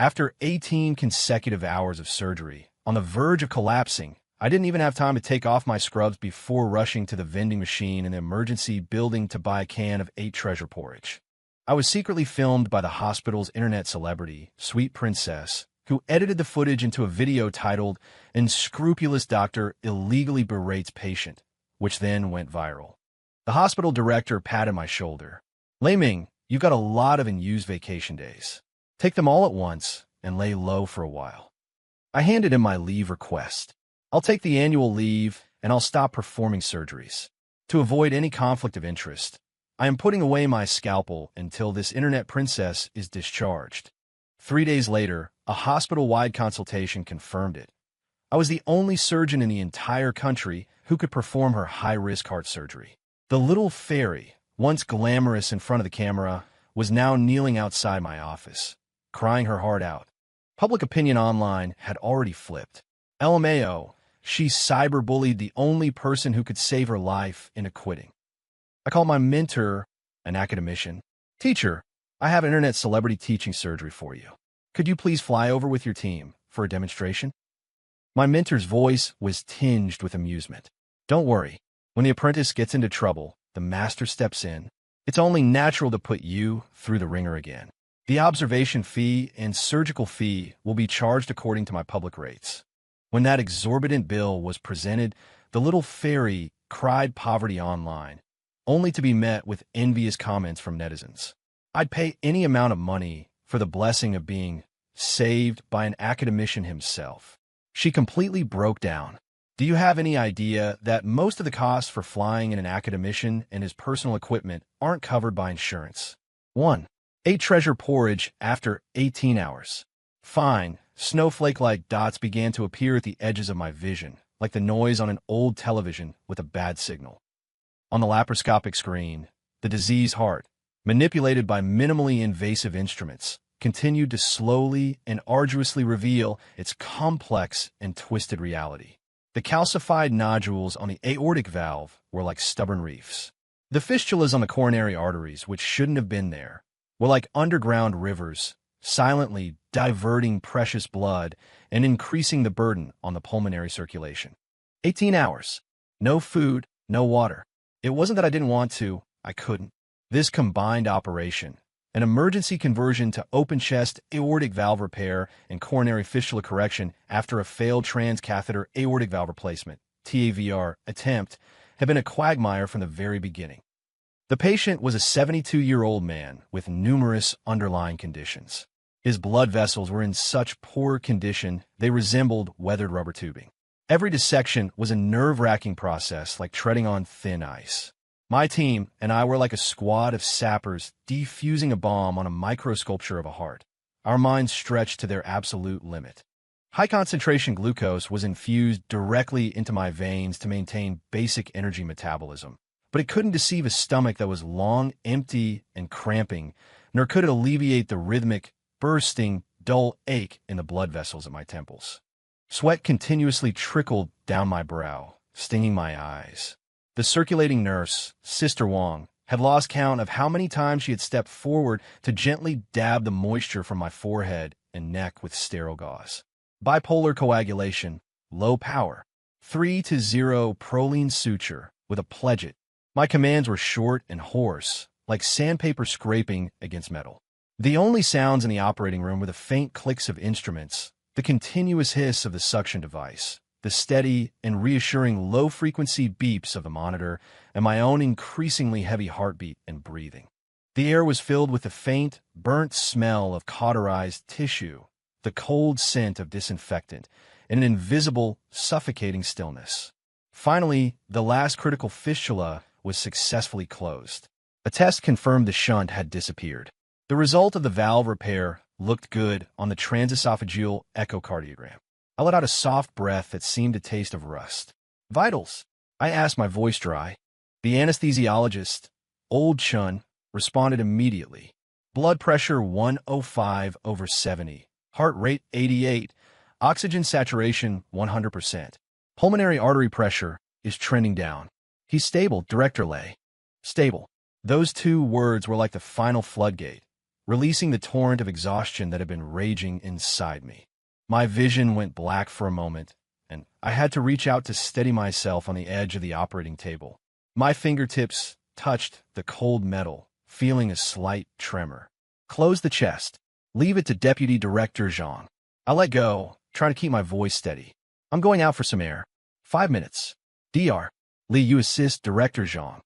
After 18 consecutive hours of surgery, on the verge of collapsing, I didn't even have time to take off my scrubs before rushing to the vending machine in the emergency building to buy a can of 8 Treasure porridge. I was secretly filmed by the hospital's internet celebrity, Sweet Princess, who edited the footage into a video titled, "Unscrupulous Doctor Illegally Berates Patient," which then went viral. The hospital director patted my shoulder. "Lei Ming, you've got a lot of unused vacation days. Take them all at once and lay low for a while." I handed him my leave request. "I'll take the annual leave and I'll stop performing surgeries. To avoid any conflict of interest, I am putting away my scalpel until this internet princess is discharged." 3 days later, a hospital-wide consultation confirmed it. I was the only surgeon in the entire country who could perform her high-risk heart surgery. The little fairy, once glamorous in front of the camera, was now kneeling outside my office, crying her heart out. Public opinion online had already flipped. LMAO, she cyberbullied the only person who could save her life into quitting. I called my mentor, an academician. "Teacher, I have an internet celebrity teaching surgery for you. Could you please fly over with your team for a demonstration?" My mentor's voice was tinged with amusement. "Don't worry. When the apprentice gets into trouble, the master steps in. It's only natural to put you through the ringer again. The observation fee and surgical fee will be charged according to my public rates." When that exorbitant bill was presented, the little fairy cried poverty online, only to be met with envious comments from netizens. I'd pay any amount of money for the blessing of being saved by an academician himself. She completely broke down. "Do you have any idea that most of the costs for flying in an academician and his personal equipment aren't covered by insurance? 1. 8 Treasure porridge after 18 hours. Fine. Snowflake-like dots began to appear at the edges of my vision, like the noise on an old television with a bad signal. On the laparoscopic screen, the diseased heart, manipulated by minimally invasive instruments, continued to slowly and arduously reveal its complex and twisted reality. The calcified nodules on the aortic valve were like stubborn reefs. The fistulas on the coronary arteries, which shouldn't have been there, were like underground rivers, silently diverting precious blood and increasing the burden on the pulmonary circulation. 18 hours. No food, no water. It wasn't that I didn't want to, I couldn't. This combined operation, an emergency conversion to open-chest aortic valve repair and coronary fistula correction after a failed transcatheter aortic valve replacement, TAVR, attempt, had been a quagmire from the very beginning. The patient was a 72-year-old man with numerous underlying conditions. His blood vessels were in such poor condition they resembled weathered rubber tubing. Every dissection was a nerve-wracking process like treading on thin ice. My team and I were like a squad of sappers defusing a bomb on a microsculpture of a heart, our minds stretched to their absolute limit. High-concentration glucose was infused directly into my veins to maintain basic energy metabolism, but it couldn't deceive a stomach that was long, empty, and cramping, nor could it alleviate the rhythmic, bursting, dull ache in the blood vessels at my temples. Sweat continuously trickled down my brow, stinging my eyes. The circulating nurse, Sister Wong, had lost count of how many times she had stepped forward to gently dab the moisture from my forehead and neck with sterile gauze. Bipolar coagulation, low power, 3-0 proline suture with a pledget. My commands were short and hoarse, like sandpaper scraping against metal. The only sounds in the operating room were the faint clicks of instruments, the continuous hiss of the suction device, the steady and reassuring low-frequency beeps of the monitor, and my own increasingly heavy heartbeat and breathing. The air was filled with the faint, burnt smell of cauterized tissue, the cold scent of disinfectant, and an invisible, suffocating stillness. Finally, the last critical fistula was successfully closed. A test confirmed the shunt had disappeared. The result of the valve repair looked good on the transesophageal echocardiogram. I let out a soft breath that seemed to taste of rust. "Vitals?" I asked, my voice dry. The anesthesiologist, Old Chun, responded immediately. "Blood pressure 105/70. Heart rate 88. Oxygen saturation 100%. Pulmonary artery pressure is trending down. He's stable, Director Lei." Stable. Those 2 words were like the final floodgate, releasing the torrent of exhaustion that had been raging inside me. My vision went black for a moment, and I had to reach out to steady myself on the edge of the operating table. My fingertips touched the cold metal, feeling a slight tremor. Close the chest. Leave it to Deputy Director Zhang. I let go, trying to keep my voice steady. I'm going out for some air. 5 minutes. Dr. Li, you assist Director Zhang.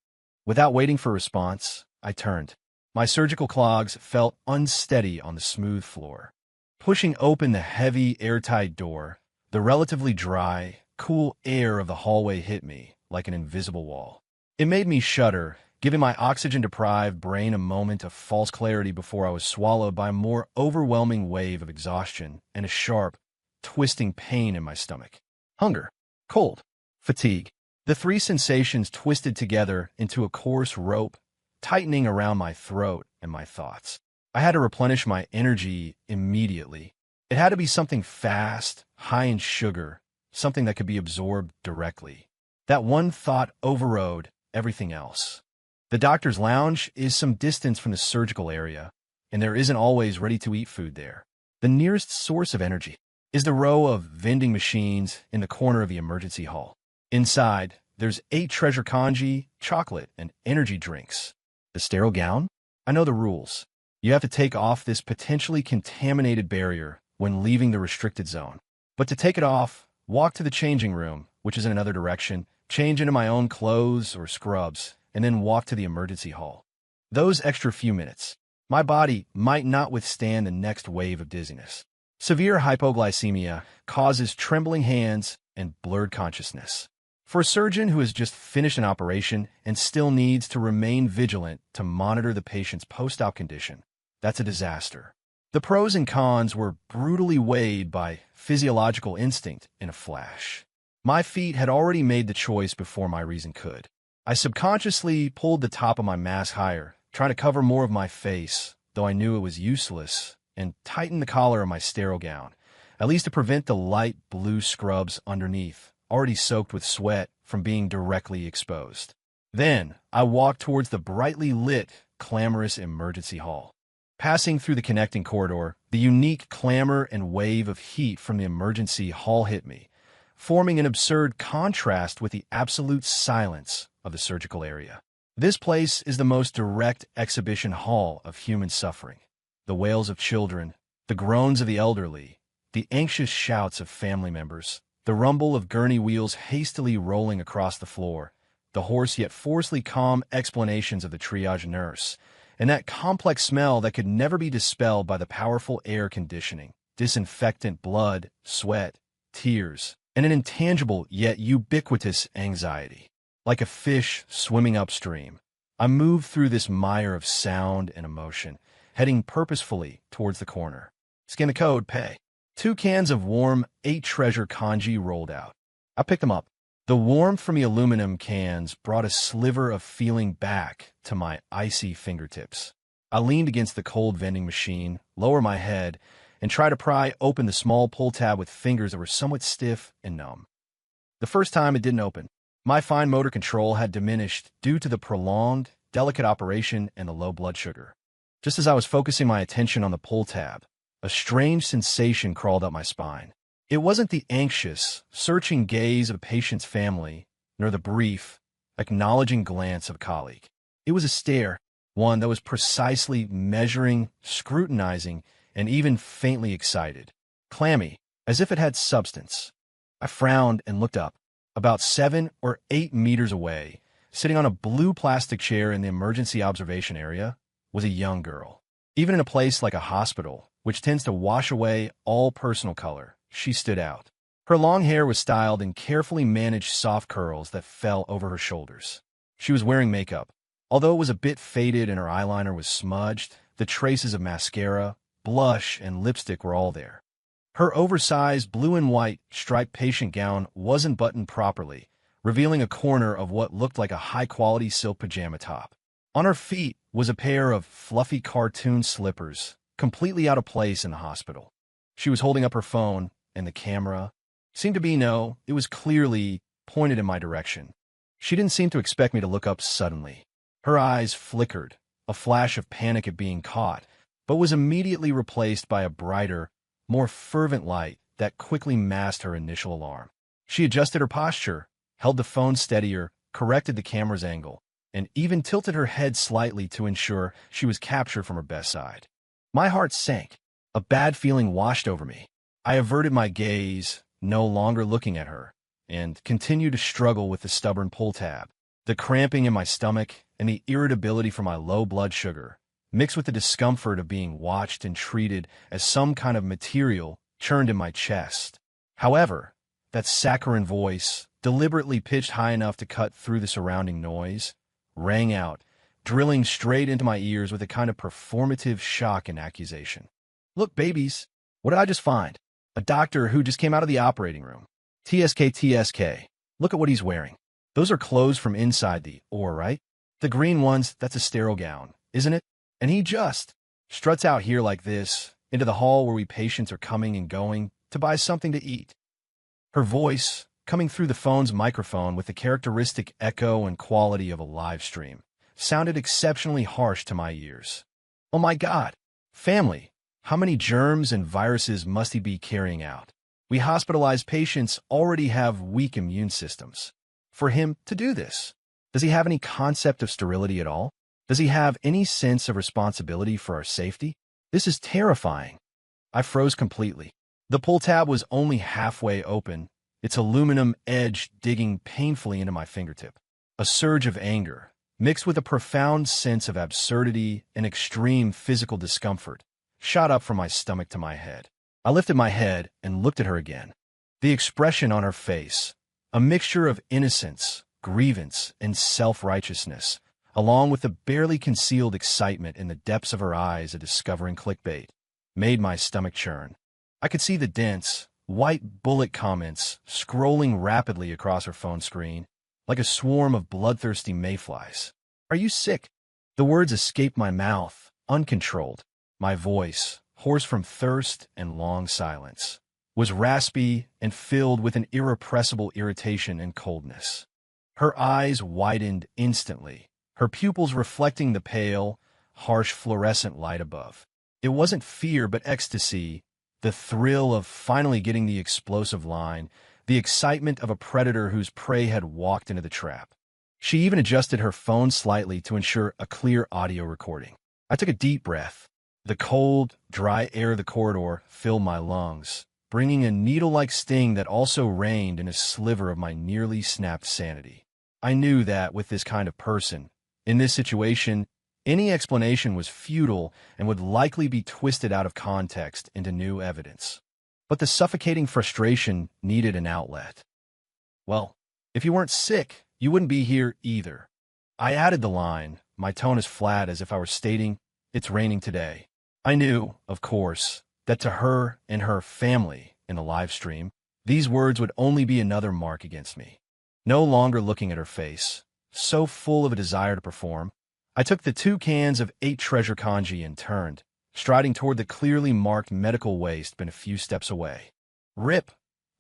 Without waiting for a response, I turned. My surgical clogs felt unsteady on the smooth floor. Pushing open the heavy, airtight door, the relatively dry, cool air of the hallway hit me like an invisible wall. It made me shudder, giving my oxygen-deprived brain a moment of false clarity before I was swallowed by a more overwhelming wave of exhaustion and a sharp, twisting pain in my stomach. Hunger, cold, fatigue. The three sensations twisted together into a coarse rope, tightening around my throat and my thoughts. I had to replenish my energy immediately. It had to be something fast, high in sugar, something that could be absorbed directly. That one thought overrode everything else. The doctor's lounge is some distance from the surgical area, and there isn't always ready-to-eat food there. The nearest source of energy is the row of vending machines in the corner of the emergency hall. Inside, there's 8 treasure kanji, chocolate, and energy drinks. The sterile gown? I know the rules. You have to take off this potentially contaminated barrier when leaving the restricted zone. But to take it off, walk to the changing room, which is in another direction, change into my own clothes or scrubs, and then walk to the emergency hall. Those extra few minutes, my body might not withstand the next wave of dizziness. Severe hypoglycemia causes trembling hands and blurred consciousness. For a surgeon who has just finished an operation and still needs to remain vigilant to monitor the patient's post-op condition, that's a disaster. The pros and cons were brutally weighed by physiological instinct in a flash. My feet had already made the choice before my reason could. I subconsciously pulled the top of my mask higher, trying to cover more of my face, though I knew it was useless, and tightened the collar of my sterile gown, at least to prevent the light blue scrubs underneath, already soaked with sweat, from being directly exposed. Then, I walked towards the brightly lit, clamorous emergency hall. Passing through the connecting corridor, the unique clamor and wave of heat from the emergency hall hit me, forming an absurd contrast with the absolute silence of the surgical area. This place is the most direct exhibition hall of human suffering. The wails of children, the groans of the elderly, the anxious shouts of family members, the rumble of gurney wheels hastily rolling across the floor, the hoarse yet forcefully calm explanations of the triage nurse, and that complex smell that could never be dispelled by the powerful air conditioning, disinfectant, blood, sweat, tears, and an intangible yet ubiquitous anxiety. Like a fish swimming upstream, I moved through this mire of sound and emotion, heading purposefully towards the corner. Scan the code, pay. 2 cans of warm 8 treasure kanji rolled out. I picked them up. The warmth from the aluminum cans brought a sliver of feeling back to my icy fingertips. I leaned against the cold vending machine, lower my head, and tried to pry open the small pull tab with fingers that were somewhat stiff and numb. The first time it didn't open. My fine motor control had diminished due to the prolonged, delicate operation and the low blood sugar. Just as I was focusing my attention on the pull tab, a strange sensation crawled up my spine. It wasn't the anxious, searching gaze of a patient's family, nor the brief, acknowledging glance of a colleague. It was a stare, one that was precisely measuring, scrutinizing, and even faintly excited. Clammy, as if it had substance. I frowned and looked up. About 7 or 8 meters away, sitting on a blue plastic chair in the emergency observation area, was a young girl. Even in a place like a hospital, which tends to wash away all personal color, she stood out. Her long hair was styled in carefully managed soft curls that fell over her shoulders. She was wearing makeup. Although it was a bit faded and her eyeliner was smudged, the traces of mascara, blush, and lipstick were all there. Her oversized blue and white striped patient gown wasn't buttoned properly, revealing a corner of what looked like a high-quality silk pajama top. On her feet was a pair of fluffy cartoon slippers, completely out of place in the hospital. She was holding up her phone, and the camera seemed to be it was clearly pointed in my direction. She didn't seem to expect me to look up suddenly. Her eyes flickered, a flash of panic at being caught, but was immediately replaced by a brighter, more fervent light that quickly masked her initial alarm. She adjusted her posture, held the phone steadier, corrected the camera's angle, and even tilted her head slightly to ensure she was captured from her best side. My heart sank. A bad feeling washed over me. I averted my gaze, no longer looking at her, and continued to struggle with the stubborn pull tab. The cramping in my stomach and the irritability from my low blood sugar, mixed with the discomfort of being watched and treated as some kind of material, churned in my chest. However, that saccharine voice, deliberately pitched high enough to cut through the surrounding noise, rang out, drilling straight into my ears with a kind of performative shock and accusation. "Look, babies, what did I just find? A doctor who just came out of the operating room. TSK, TSK. Look at what he's wearing. Those are clothes from inside the OR, right? The green ones, that's a sterile gown, isn't it? And he just struts out here like this, into the hall where we patients are coming and going to buy something to eat." Her voice, coming through the phone's microphone with the characteristic echo and quality of a live stream, sounded exceptionally harsh to my ears. Oh my God! Family, how many germs and viruses must he be carrying out? We hospitalized patients already have weak immune systems. For him to do this, does he have any concept of sterility at all? Does he have any sense of responsibility for our safety? This is terrifying. I froze completely. The pull tab was only halfway open, its aluminum edge digging painfully into my fingertip. A surge of anger, mixed with a profound sense of absurdity and extreme physical discomfort, shot up from my stomach to my head. I lifted my head and looked at her again. The expression on her face, a mixture of innocence, grievance, and self-righteousness, along with the barely concealed excitement in the depths of her eyes at discovering clickbait, made my stomach churn. I could see the dense, white bullet comments scrolling rapidly across her phone screen, like a swarm of bloodthirsty mayflies. "Are you sick?" The words escaped my mouth, uncontrolled. My voice, hoarse from thirst and long silence, was raspy and filled with an irrepressible irritation and coldness. Her eyes widened instantly, her pupils reflecting the pale, harsh fluorescent light above. It wasn't fear but ecstasy, the thrill of finally getting the explosive line, the excitement of a predator whose prey had walked into the trap. She even adjusted her phone slightly to ensure a clear audio recording. I took a deep breath. The cold, dry air of the corridor filled my lungs, bringing a needle-like sting that also reigned in a sliver of my nearly snapped sanity. I knew that with this kind of person, in this situation, any explanation was futile and would likely be twisted out of context into new evidence. But the suffocating frustration needed an outlet. "Well, if you weren't sick, you wouldn't be here either." I added the line, my tone as flat as if I were stating, "It's raining today." I knew, of course, that to her and her family in the live stream, these words would only be another mark against me. No longer looking at her face, so full of a desire to perform, I took the 2 cans of 8 Treasure Kanji and turned, striding toward the clearly marked medical waste bin a few steps away. Rip!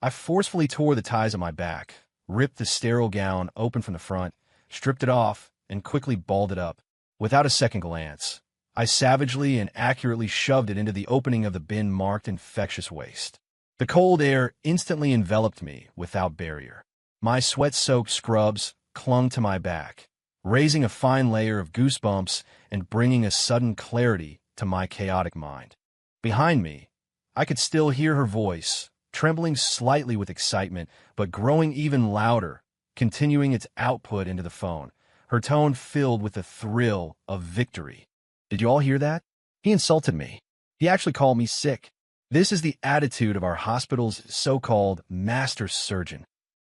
I forcefully tore the ties at my back, ripped the sterile gown open from the front, stripped it off, and quickly balled it up. Without a second glance, I savagely and accurately shoved it into the opening of the bin marked infectious waste. The cold air instantly enveloped me without barrier. My sweat-soaked scrubs clung to my back, raising a fine layer of goosebumps and bringing a sudden clarity to my chaotic mind. Behind me, I could still hear her voice, trembling slightly with excitement, but growing even louder, continuing its output into the phone, her tone filled with the thrill of victory. "Did you all hear that? He insulted me. He actually called me sick. This is the attitude of our hospital's so-called master surgeon.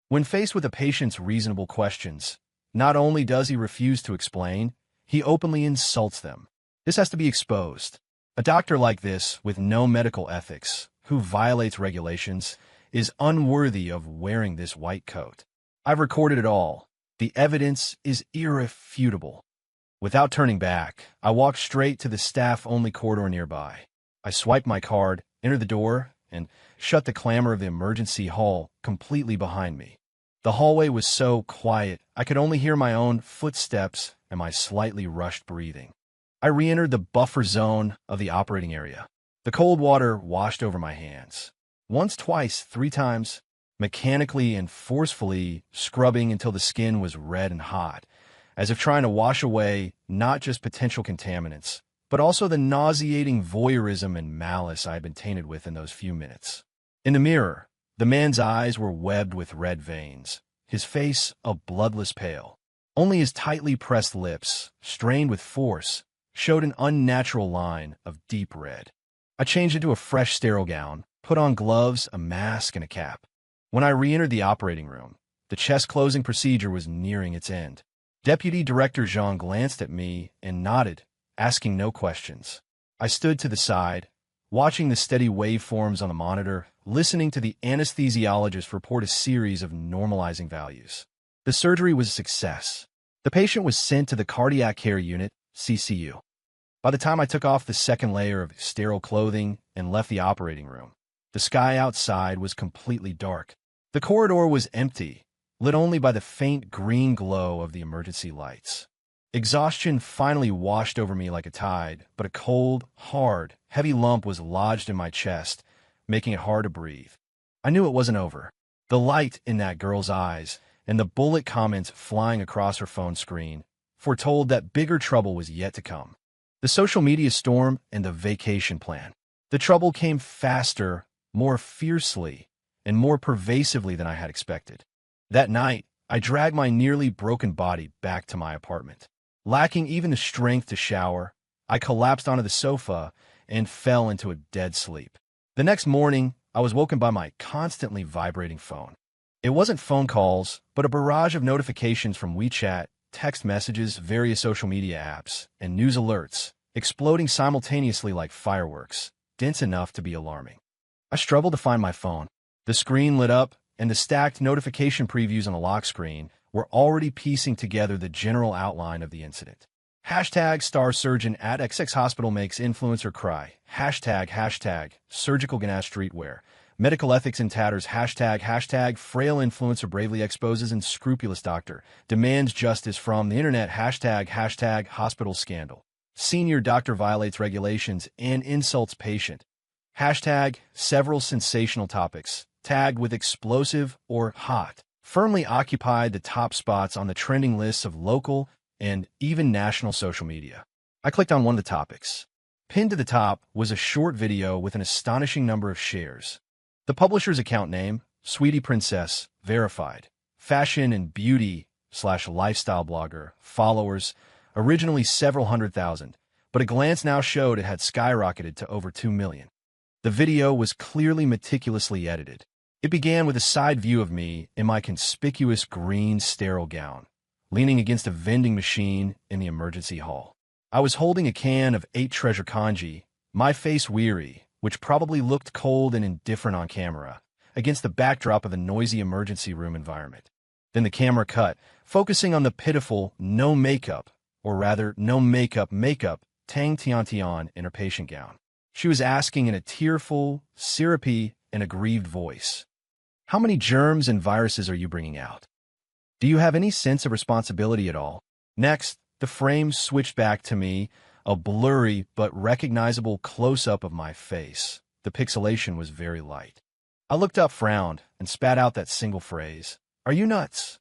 When faced with a patient's reasonable questions, not only does he refuse to explain, he openly insults them. This has to be exposed. A doctor like this, with no medical ethics, who violates regulations, is unworthy of wearing this white coat. I've recorded it all. The evidence is irrefutable." Without turning back, I walked straight to the staff-only corridor nearby. I swiped my card, entered the door, and shut the clamor of the emergency hall completely behind me. The hallway was so quiet, I could only hear my own footsteps and my slightly rushed breathing. I re-entered the buffer zone of the operating area. The cold water washed over my hands. Once, twice, three times, mechanically and forcefully scrubbing until the skin was red and hot, as if trying to wash away not just potential contaminants, but also the nauseating voyeurism and malice I had been tainted with in those few minutes. In the mirror, the man's eyes were webbed with red veins, his face a bloodless pale. Only his tightly pressed lips, strained with force, showed an unnatural line of deep red. I changed into a fresh sterile gown, put on gloves, a mask, and a cap. When I re-entered the operating room, the chest-closing procedure was nearing its end. Deputy Director Jean glanced at me and nodded, asking no questions. I stood to the side, watching the steady waveforms on the monitor, listening to the anesthesiologist report a series of normalizing values. The surgery was a success. The patient was sent to the Cardiac Care Unit, CCU. By the time I took off the second layer of sterile clothing and left the operating room, the sky outside was completely dark. The corridor was empty, lit only by the faint green glow of the emergency lights. Exhaustion finally washed over me like a tide, but a cold, hard, heavy lump was lodged in my chest, making it hard to breathe. I knew it wasn't over. The light in that girl's eyes and the bullet comments flying across her phone screen foretold that bigger trouble was yet to come. The social media storm and the vacation plan. The trouble came faster, more fiercely, and more pervasively than I had expected. That night, I dragged my nearly broken body back to my apartment. Lacking even the strength to shower, I collapsed onto the sofa and fell into a dead sleep. The next morning, I was woken by my constantly vibrating phone. It wasn't phone calls, but a barrage of notifications from WeChat, text messages, various social media apps, and news alerts, exploding simultaneously like fireworks, dense enough to be alarming. I struggled to find my phone. The screen lit up, and the stacked notification previews on the lock screen were already piecing together the general outline of the incident. Hashtag star surgeon at XX hospital makes influencer cry. Hashtag surgical ganache streetwear. Medical ethics in tatters. Hashtag frail influencer bravely exposes unscrupulous doctor. Demands justice from the internet. Hashtag hospital scandal. Senior doctor violates regulations and insults patient. Hashtag several sensational topics, tagged with explosive or hot, firmly occupied the top spots on the trending lists of local and even national social media. I clicked on one of the topics. Pinned to the top was a short video with an astonishing number of shares. The publisher's account name, Sweetie Princess, verified. Fashion and beauty/lifestyle blogger, followers, originally several 100,000, but a glance now showed it had skyrocketed to over 2 million. The video was clearly meticulously edited. It began with a side view of me in my conspicuous green sterile gown, leaning against a vending machine in the emergency hall. I was holding a can of 8 Treasure Kanji, my face weary, which probably looked cold and indifferent on camera, against the backdrop of a noisy emergency room environment. Then the camera cut, focusing on the pitiful, no makeup Tang Tiantian in her patient gown. She was asking in a tearful, syrupy, and aggrieved voice, "How many germs and viruses are you bringing out? Do you have any sense of responsibility at all?" Next, the frame switched back to me, a blurry but recognizable close-up of my face. The pixelation was very light. I looked up, frowned, and spat out that single phrase, "Are you nuts?"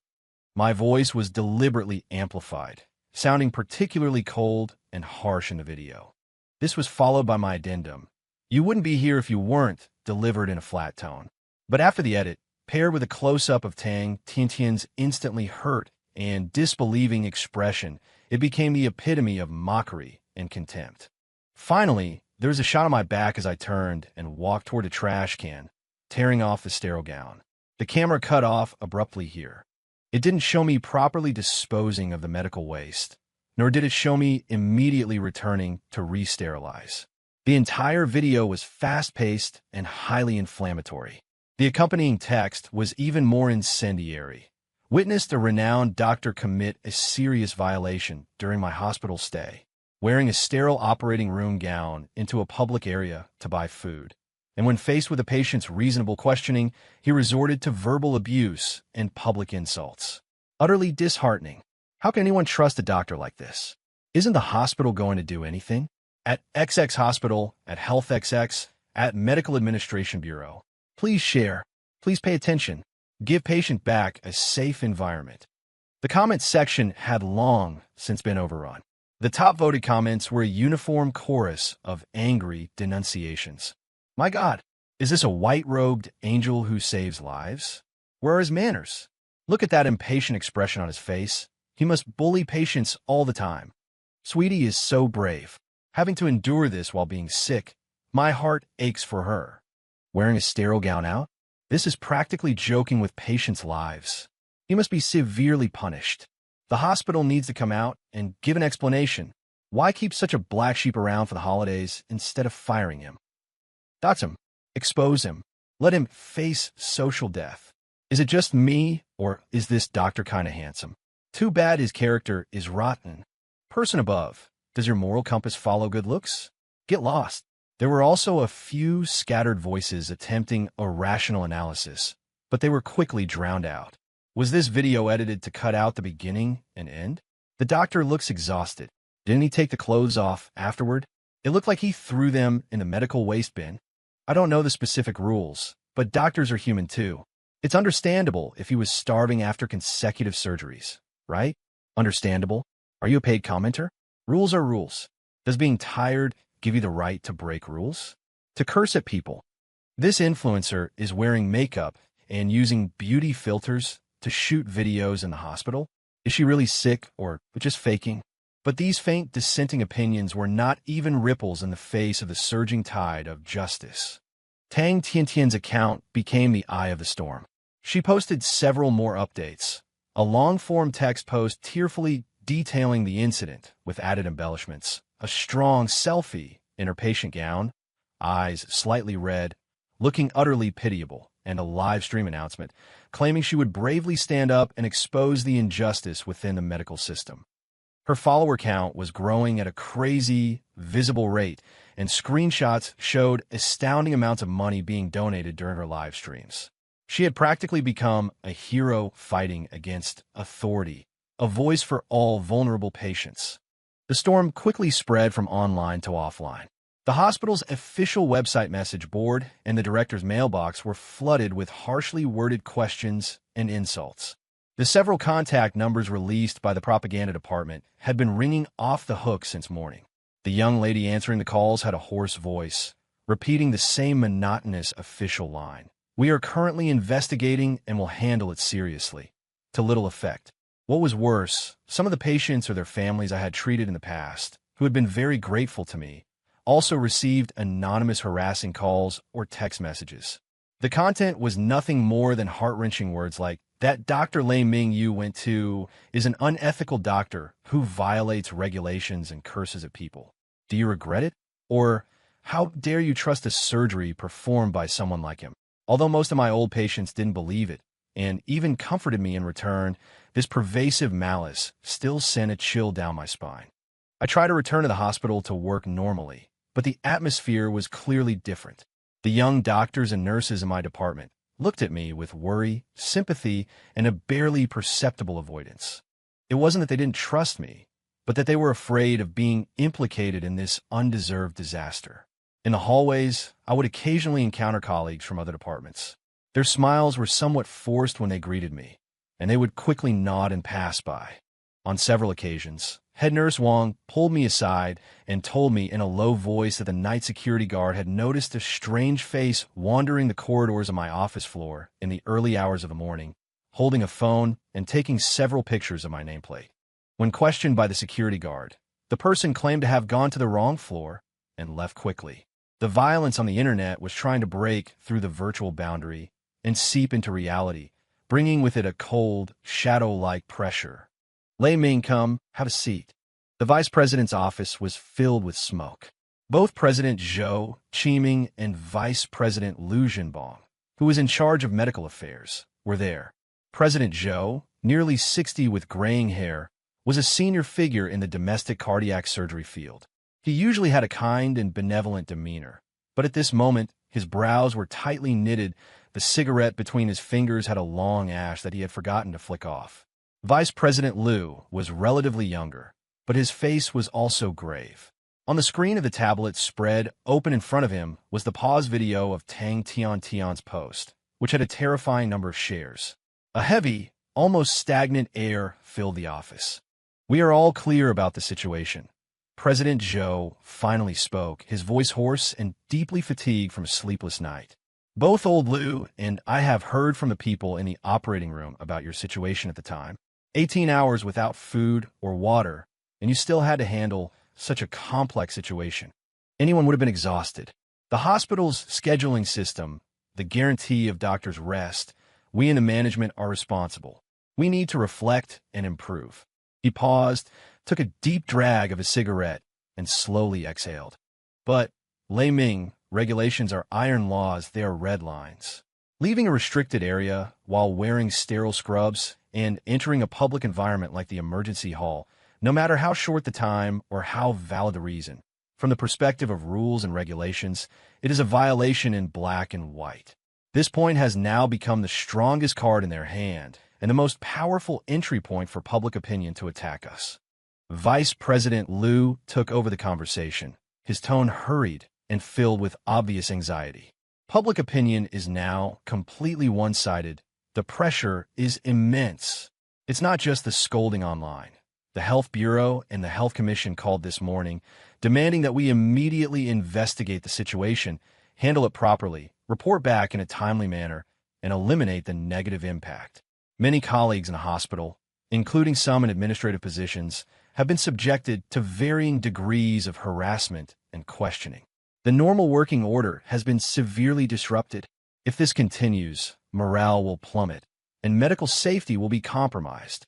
My voice was deliberately amplified, sounding particularly cold and harsh in the video. This was followed by my addendum, "You wouldn't be here if you weren't," delivered in a flat tone. But after the edit, paired with a close-up of Tang Tiantian's instantly hurt and disbelieving expression, it became the epitome of mockery and contempt. Finally, there was a shot of my back as I turned and walked toward a trash can, tearing off the sterile gown. The camera cut off abruptly here. It didn't show me properly disposing of the medical waste, nor did it show me immediately returning to re-sterilize. The entire video was fast-paced and highly inflammatory. The accompanying text was even more incendiary. Witnessed a renowned doctor commit a serious violation during my hospital stay, wearing a sterile operating room gown into a public area to buy food. And when faced with a patient's reasonable questioning, he resorted to verbal abuse and public insults. Utterly disheartening. How can anyone trust a doctor like this? Isn't the hospital going to do anything? At XX Hospital, at HealthXX, at Medical Administration Bureau. Please share. Please pay attention. Give patient back a safe environment. The comments section had long since been overrun. The top voted comments were a uniform chorus of angry denunciations. My God, is this a white-robed angel who saves lives? Where are his manners? Look at that impatient expression on his face. He must bully patients all the time. Sweetie is so brave. Having to endure this while being sick, my heart aches for her. Wearing a sterile gown out? This is practically joking with patients' lives. He must be severely punished. The hospital needs to come out and give an explanation. Why keep such a black sheep around for the holidays instead of firing him? Dox him. Expose him. Let him face social death. Is it just me, or is this doctor kinda handsome? Too bad his character is rotten. Person above, does your moral compass follow good looks? Get lost. There were also a few scattered voices attempting a rational analysis, but they were quickly drowned out. Was this video edited to cut out the beginning and end? The doctor looks exhausted. Didn't he take the clothes off afterward? It looked like he threw them in the medical waste bin. I don't know the specific rules, but doctors are human too. It's understandable if he was starving after consecutive surgeries, right? Understandable? Are you a paid commenter? Rules are rules. Does being tired give you the right to break rules? To curse at people. This influencer is wearing makeup and using beauty filters to shoot videos in the hospital. Is she really sick or just faking? But these faint dissenting opinions were not even ripples in the face of the surging tide of justice. Tang Tiantian's account became the eye of the storm. She posted several more updates. A long-form text post tearfully detailing the incident with added embellishments. A strong selfie in her patient gown, eyes slightly red, looking utterly pitiable, and a live stream announcement claiming she would bravely stand up and expose the injustice within the medical system. Her follower count was growing at a crazy, visible rate, and screenshots showed astounding amounts of money being donated during her live streams. She had practically become a hero fighting against authority, a voice for all vulnerable patients. The storm quickly spread from online to offline. The hospital's official website message board and the director's mailbox were flooded with harshly worded questions and insults. The several contact numbers released by the propaganda department had been ringing off the hook since morning. The young lady answering the calls had a hoarse voice, repeating the same monotonous official line. "We are currently investigating and will handle it seriously." To little effect. What was worse, some of the patients or their families I had treated in the past, who had been very grateful to me, also received anonymous harassing calls or text messages. The content was nothing more than heart-wrenching words like, "That Dr. Lei Ming you went to is an unethical doctor who violates regulations and curses at people. Do you regret it?" Or, "How dare you trust a surgery performed by someone like him?" Although most of my old patients didn't believe it, and even comforted me in return, this pervasive malice still sent a chill down my spine. I tried to return to the hospital to work normally, but the atmosphere was clearly different. The young doctors and nurses in my department looked at me with worry, sympathy, and a barely perceptible avoidance. It wasn't that they didn't trust me, but that they were afraid of being implicated in this undeserved disaster. In the hallways, I would occasionally encounter colleagues from other departments. Their smiles were somewhat forced when they greeted me, and they would quickly nod and pass by. On several occasions, head nurse Wang pulled me aside and told me in a low voice that the night security guard had noticed a strange face wandering the corridors of my office floor in the early hours of the morning, holding a phone and taking several pictures of my nameplate. When questioned by the security guard, the person claimed to have gone to the wrong floor and left quickly. The violence on the internet was trying to break through the virtual boundary and seep into reality, bringing with it a cold, shadow-like pressure. "Lei Ming, come, have a seat." The vice president's office was filled with smoke. Both President Zhou Qiming and Vice President Liu Zhenbong, who was in charge of medical affairs, were there. President Zhou, nearly 60 with graying hair, was a senior figure in the domestic cardiac surgery field. He usually had a kind and benevolent demeanor, but at this moment, his brows were tightly knitted, the cigarette between his fingers had a long ash that he had forgotten to flick off. Vice President Liu was relatively younger, but his face was also grave. On the screen of the tablet spread open in front of him was the pause video of Tang Tiantian's post, which had a terrifying number of shares. A heavy, almost stagnant air filled the office. "We are all clear about the situation." President Zhou finally spoke, his voice hoarse and deeply fatigued from a sleepless night. "Both old Liu and I have heard from the people in the operating room about your situation at the time. 18 hours without food or water, and you still had to handle such a complex situation. Anyone would have been exhausted. The hospital's scheduling system, the guarantee of doctors' rest, we in the management are responsible. We need to reflect and improve." He paused, took a deep drag of his cigarette, and slowly exhaled. "But, Lei Ming, regulations are iron laws, they are red lines. Leaving a restricted area while wearing sterile scrubs and entering a public environment like the emergency hall, no matter how short the time or how valid the reason, from the perspective of rules and regulations, it is a violation in black and white. This point has now become the strongest card in their hand and the most powerful entry point for public opinion to attack us." Vice President Liu took over the conversation, his tone hurried and filled with obvious anxiety. "Public opinion is now completely one-sided. The pressure is immense. It's not just the scolding online. The Health Bureau and the Health Commission called this morning, demanding that we immediately investigate the situation, handle it properly, report back in a timely manner, and eliminate the negative impact. Many colleagues in the hospital, including some in administrative positions, have been subjected to varying degrees of harassment and questioning. The normal working order has been severely disrupted. If this continues, morale will plummet, and medical safety will be compromised."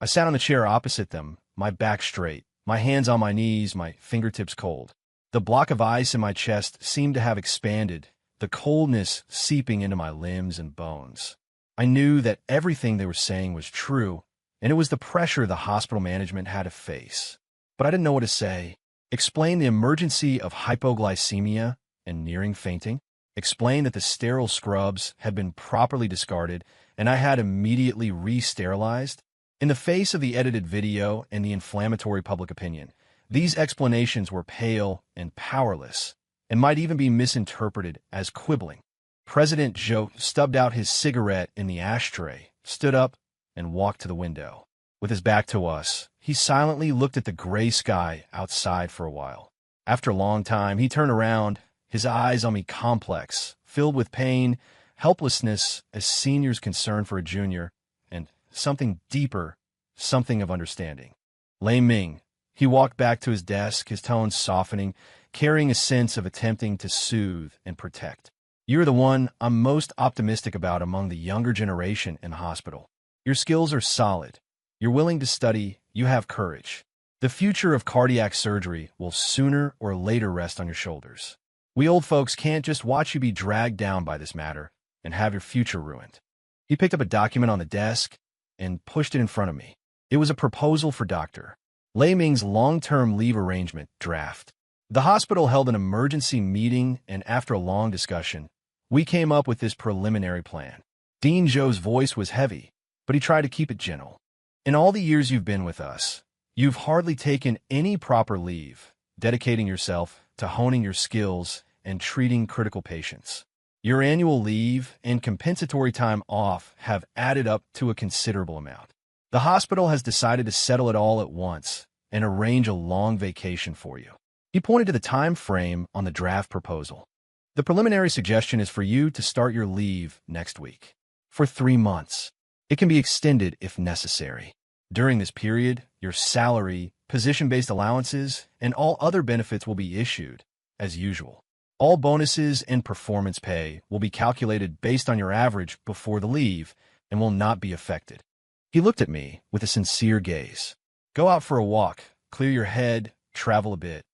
I sat on the chair opposite them, my back straight, my hands on my knees, my fingertips cold. The block of ice in my chest seemed to have expanded, the coldness seeping into my limbs and bones. I knew that everything they were saying was true, and it was the pressure the hospital management had to face. But I didn't know what to say. Explain the emergency of hypoglycemia and nearing fainting? Explain that the sterile scrubs had been properly discarded and I had immediately re-sterilized? In the face of the edited video and the inflammatory public opinion, these explanations were pale and powerless, and might even be misinterpreted as quibbling. President Zhou stubbed out his cigarette in the ashtray, stood up, and walked to the window. With his back to us, he silently looked at the gray sky outside for a while. After a long time, he turned around, his eyes on me complex, filled with pain, helplessness, a senior's concern for a junior, and something deeper, something of understanding. "Lei Ming." He walked back to his desk, his tone softening, carrying a sense of attempting to soothe and protect. "You're the one I'm most optimistic about among the younger generation in the hospital. Your skills are solid. You're willing to study. You have courage. The future of cardiac surgery will sooner or later rest on your shoulders. We old folks can't just watch you be dragged down by this matter and have your future ruined." He picked up a document on the desk and pushed it in front of me. It was a proposal for Dr. Lei Ming's long-term leave arrangement draft. The hospital held an emergency meeting, and after a long discussion, we came up with this preliminary plan. Dean Zhou's voice was heavy, but he tried to keep it gentle. "In all the years you've been with us, you've hardly taken any proper leave, dedicating yourself to honing your skills and treating critical patients. Your annual leave and compensatory time off have added up to a considerable amount. The hospital has decided to settle it all at once and arrange a long vacation for you." He pointed to the time frame on the draft proposal. "The preliminary suggestion is for you to start your leave next week. For 3 months. It can be extended if necessary. During this period, your salary, position-based allowances, and all other benefits will be issued, as usual. All bonuses and performance pay will be calculated based on your average before the leave and will not be affected." He looked at me with a sincere gaze. "Go out for a walk, clear your head, travel a bit,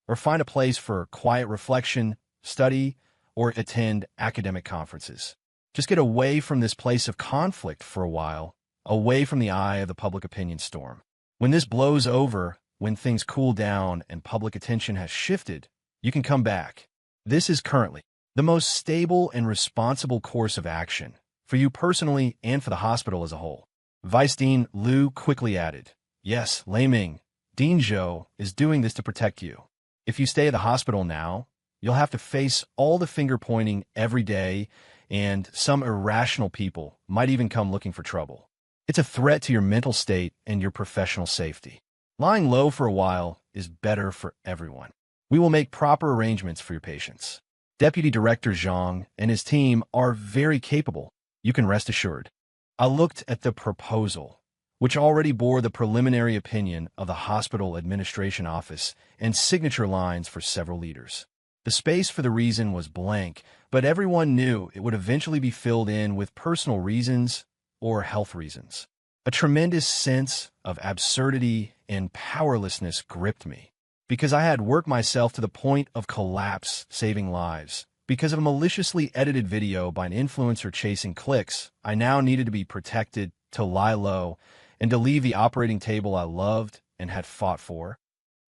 or find a place for quiet reflection, study, or attend academic conferences. Just get away from this place of conflict for a while, away from the eye of the public opinion storm. When this blows over, when things cool down and public attention has shifted, you can come back. This is currently the most stable and responsible course of action for you personally and for the hospital as a whole." Vice Dean Liu quickly added, "Yes, Lei Ming, Dean Zhou is doing this to protect you. If you stay at the hospital now, you'll have to face all the finger-pointing every day, and some irrational people might even come looking for trouble. It's a threat to your mental state and your professional safety. Lying low for a while is better for everyone. We will make proper arrangements for your patients. Deputy Director Zhang and his team are very capable. You can rest assured. I looked at the proposal, which already bore the preliminary opinion of the hospital administration office and signature lines for several leaders. The space for the reason was blank, but everyone knew it would eventually be filled in with personal reasons or health reasons. A tremendous sense of absurdity and powerlessness gripped me, because I had worked myself to the point of collapse saving lives. Because of a maliciously edited video by an influencer chasing clicks, I now needed to be protected, to lie low, and to leave the operating table I loved and had fought for.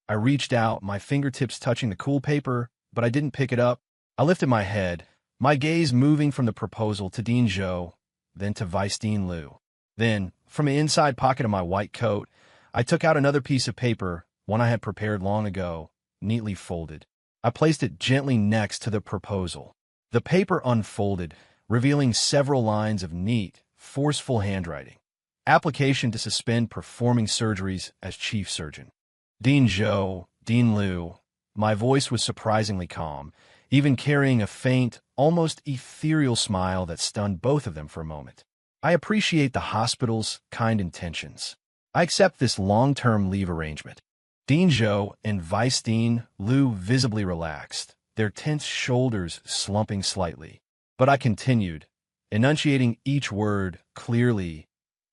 I reached out, my fingertips touching the cool paper, but I didn't pick it up. I lifted my head, my gaze moving from the proposal to Dean Zhou, then to Vice Dean Liu. Then, from the inside pocket of my white coat, I took out another piece of paper, one I had prepared long ago, neatly folded. I placed it gently next to the proposal. The paper unfolded, revealing several lines of neat, forceful handwriting. Application to suspend performing surgeries as chief surgeon. Dean Zhou, Dean Liu. My voice was surprisingly calm, even carrying a faint, almost ethereal smile that stunned both of them for a moment. I appreciate the hospital's kind intentions. I accept this long-term leave arrangement. Dean Zhou and Vice Dean Liu visibly relaxed, their tense shoulders slumping slightly. But I continued, enunciating each word clearly.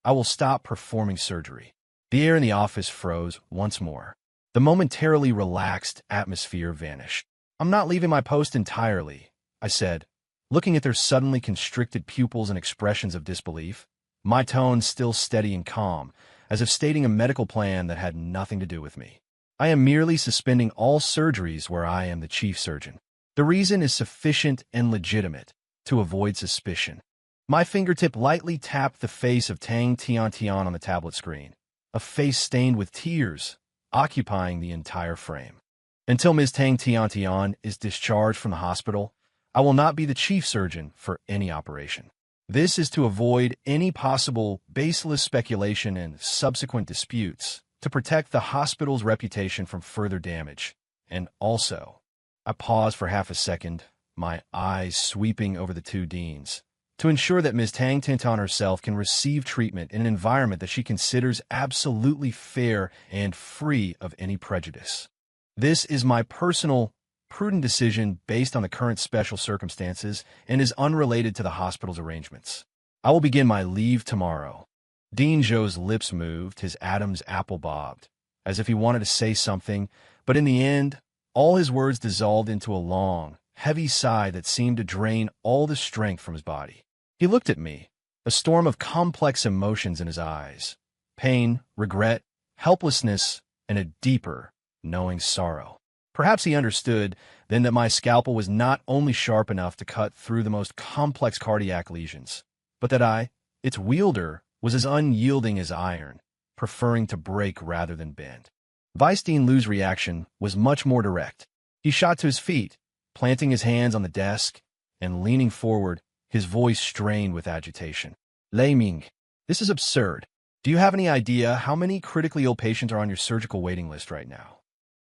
I will stop performing surgery. The air in the office froze once more. The momentarily relaxed atmosphere vanished. I'm not leaving my post entirely, I said, looking at their suddenly constricted pupils and expressions of disbelief, my tone still steady and calm, as if stating a medical plan that had nothing to do with me. I am merely suspending all surgeries where I am the chief surgeon. The reason is sufficient and legitimate to avoid suspicion. My fingertip lightly tapped the face of Tang Tiantian on the tablet screen, a face stained with tears, occupying the entire frame. Until Ms. Tang Tiantian is discharged from the hospital, I will not be the chief surgeon for any operation. This is to avoid any possible baseless speculation and subsequent disputes, to protect the hospital's reputation from further damage. And also, I paused for half a second, my eyes sweeping over the two deans, to ensure that Ms. Tang Tiantian herself can receive treatment in an environment that she considers absolutely fair and free of any prejudice. This is my personal, prudent decision based on the current special circumstances and is unrelated to the hospital's arrangements. I will begin my leave tomorrow. Dean Zhou's lips moved, his Adam's apple bobbed, as if he wanted to say something, but in the end, all his words dissolved into a long, heavy sigh that seemed to drain all the strength from his body. He looked at me, a storm of complex emotions in his eyes, pain, regret, helplessness, and a deeper, knowing sorrow. Perhaps he understood then that my scalpel was not only sharp enough to cut through the most complex cardiac lesions, but that I, its wielder, was as unyielding as iron, preferring to break rather than bend. Vice Dean Liu's reaction was much more direct. He shot to his feet, planting his hands on the desk, and leaning forward, his voice strained with agitation. Lei Ming, this is absurd. Do you have any idea how many critically ill patients are on your surgical waiting list right now?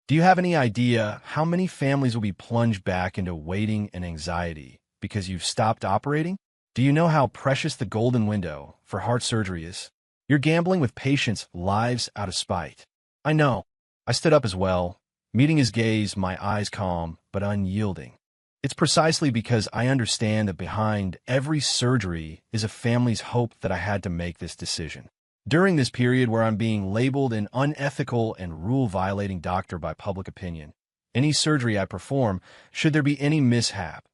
Do you have any idea how many families will be plunged back into waiting and anxiety because you've stopped operating? Do you know how precious the golden window for heart surgery is? You're gambling with patients' lives out of spite. I know. I stood up as well, meeting his gaze, my eyes calm but unyielding. It's precisely because I understand that behind every surgery is a family's hope that I had to make this decision. During this period where I'm being labeled an unethical and rule-violating doctor by public opinion, any surgery I perform, should there be any mishap,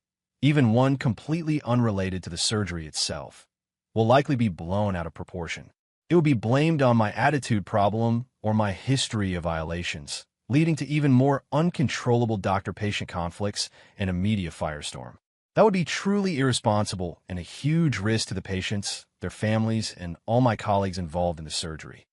even one completely unrelated to the surgery itself, will likely be blown out of proportion. It will be blamed on my attitude problem or my history of violations, leading to even more uncontrollable doctor-patient conflicts and a media firestorm. That would be truly irresponsible and a huge risk to the patients, their families, and all my colleagues involved in the surgery.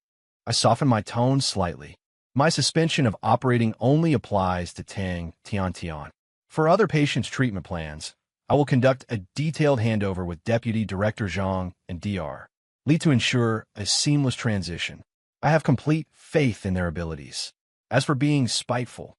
I softened my tone slightly. My suspension of operating only applies to Tang Tiantian. For other patients' treatment plans, I will conduct a detailed handover with Deputy Director Zhang and Dr. Li to ensure a seamless transition. I have complete faith in their abilities. As for being spiteful,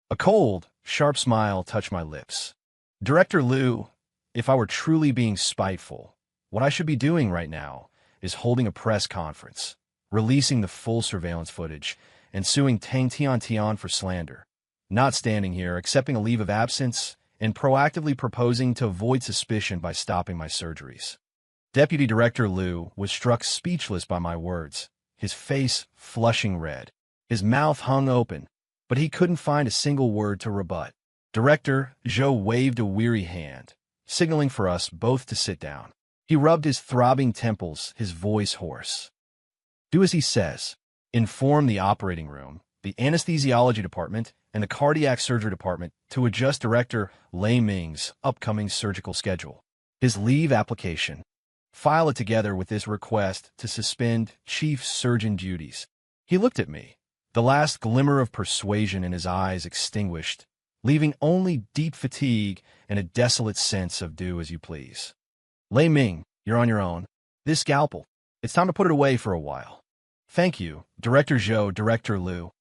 a cold, sharp smile touched my lips. Director Liu, if I were truly being spiteful, what I should be doing right now is holding a press conference, releasing the full surveillance footage, and suing Tang Tiantian for slander, not standing here, accepting a leave of absence, and proactively proposing to avoid suspicion by stopping my surgeries. Deputy Director Liu was struck speechless by my words, his face flushing red. His mouth hung open, but he couldn't find a single word to rebut. Director Zhou waved a weary hand, signaling for us both to sit down. He rubbed his throbbing temples, his voice hoarse. Do as he says. Inform the operating room, the anesthesiology department, and the cardiac surgery department to adjust Director Lei Ming's upcoming surgical schedule. His leave application. File it together with this request to suspend chief surgeon duties. He looked at me, the last glimmer of persuasion in his eyes extinguished, leaving only deep fatigue and a desolate sense of do as you please. Lei Ming, you're on your own. This scalpel, it's time to put it away for a while. Thank you, Director Zhou, Director Liu.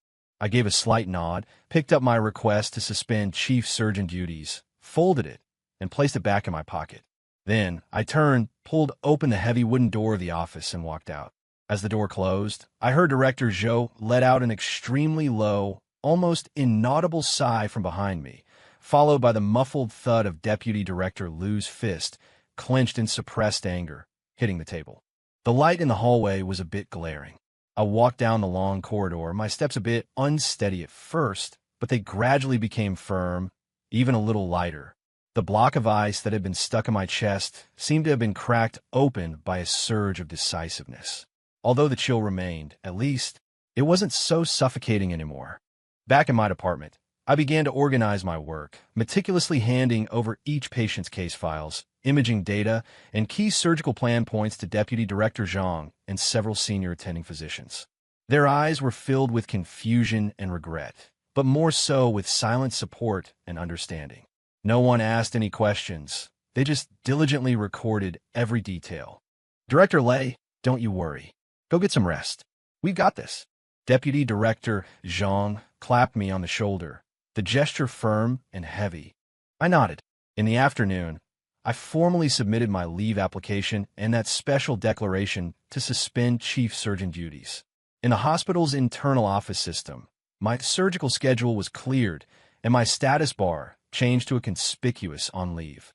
I gave a slight nod, picked up my request to suspend chief surgeon duties, folded it, and placed it back in my pocket. Then I turned, pulled open the heavy wooden door of the office, and walked out. As the door closed, I heard Director Zhou let out an extremely low, almost inaudible sigh from behind me, followed by the muffled thud of Deputy Director Liu's fist, clenched in suppressed anger, hitting the table. The light in the hallway was a bit glaring. I walked down the long corridor, my steps a bit unsteady at first, but they gradually became firm, even a little lighter. The block of ice that had been stuck in my chest seemed to have been cracked open by a surge of decisiveness. Although the chill remained, at least, it wasn't so suffocating anymore. Back in my department, I began to organize my work, meticulously handing over each patient's case files, imaging data, and key surgical plan points to Deputy Director Zhang and several senior attending physicians. Their eyes were filled with confusion and regret, but more so with silent support and understanding. No one asked any questions. They just diligently recorded every detail. Director Lei, don't you worry. Go get some rest. We've got this. Deputy Director Zhang clapped me on the shoulder, the gesture firm and heavy. I nodded. In the afternoon, I formally submitted my leave application and that special declaration to suspend chief surgeon duties. In the hospital's internal office system, my surgical schedule was cleared and my status bar changed to a conspicuous on leave.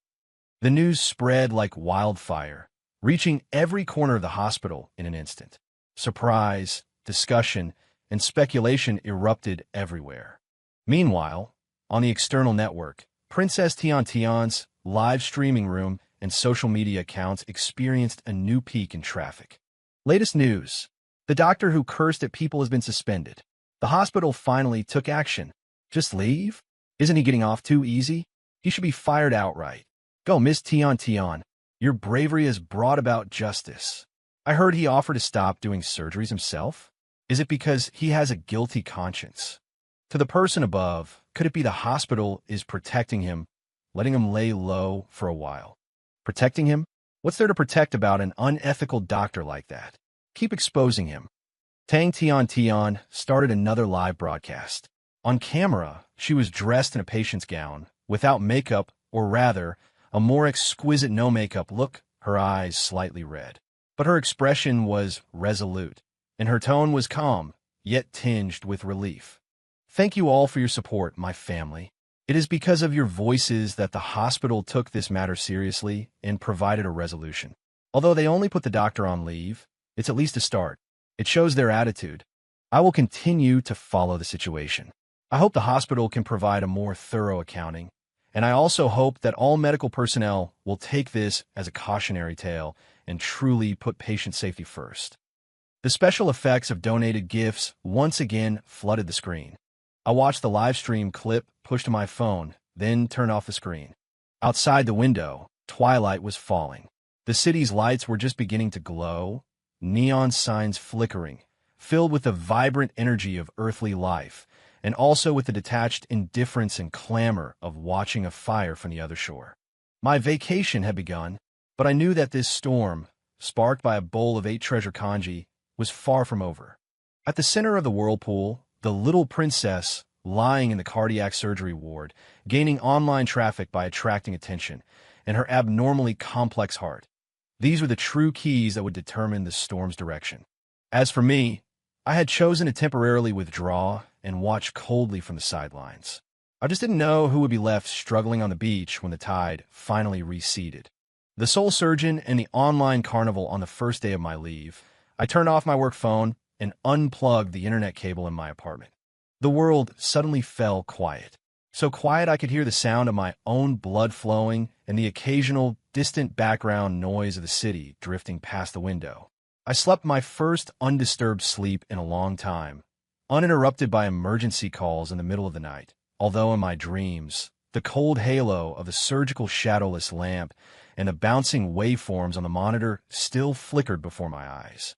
The news spread like wildfire, reaching every corner of the hospital in an instant. Surprise, discussion, and speculation erupted everywhere. Meanwhile, on the external network, Princess Tiantian's live streaming room and social media accounts experienced a new peak in traffic. Latest news. The doctor who cursed at people has been suspended. The hospital finally took action. Just leave? Isn't he getting off too easy? He should be fired outright. Go, Miss Tiantian. Your bravery has brought about justice. I heard he offered to stop doing surgeries himself. Is it because he has a guilty conscience? To the person above, could it be the hospital is protecting him, letting him lay low for a while? Protecting him? What's there to protect about an unethical doctor like that? Keep exposing him. Tang Tiantian started another live broadcast. On camera, she was dressed in a patient's gown, without makeup, or rather, a more exquisite no-makeup look, her eyes slightly red. But her expression was resolute, and her tone was calm, yet tinged with relief. Thank you all for your support, my family. It is because of your voices that the hospital took this matter seriously and provided a resolution. Although they only put the doctor on leave, it's at least a start. It shows their attitude. I will continue to follow the situation. I hope the hospital can provide a more thorough accounting, and I also hope that all medical personnel will take this as a cautionary tale and truly put patient safety first. The special effects of donated gifts once again flooded the screen. I watched the live stream clip pushed to my phone, then turned off the screen. Outside the window, twilight was falling. The city's lights were just beginning to glow, neon signs flickering, filled with the vibrant energy of earthly life, and also with the detached indifference and clamor of watching a fire from the other shore. My vacation had begun, but I knew that this storm, sparked by a bowl of 8-treasure congee, was far from over. At the center of the whirlpool, the little princess, lying in the cardiac surgery ward, gaining online traffic by attracting attention, and her abnormally complex heart. These were the true keys that would determine the storm's direction. As for me, I had chosen to temporarily withdraw and watch coldly from the sidelines. I just didn't know who would be left struggling on the beach when the tide finally receded. The soul surgeon and the online carnival on the first day of my leave, I turned off my work phone and unplugged the internet cable in my apartment. The world suddenly fell quiet. So quiet I could hear the sound of my own blood flowing and the occasional distant background noise of the city drifting past the window. I slept my first undisturbed sleep in a long time, uninterrupted by emergency calls in the middle of the night, although in my dreams, the cold halo of the surgical shadowless lamp and the bouncing waveforms on the monitor still flickered before my eyes.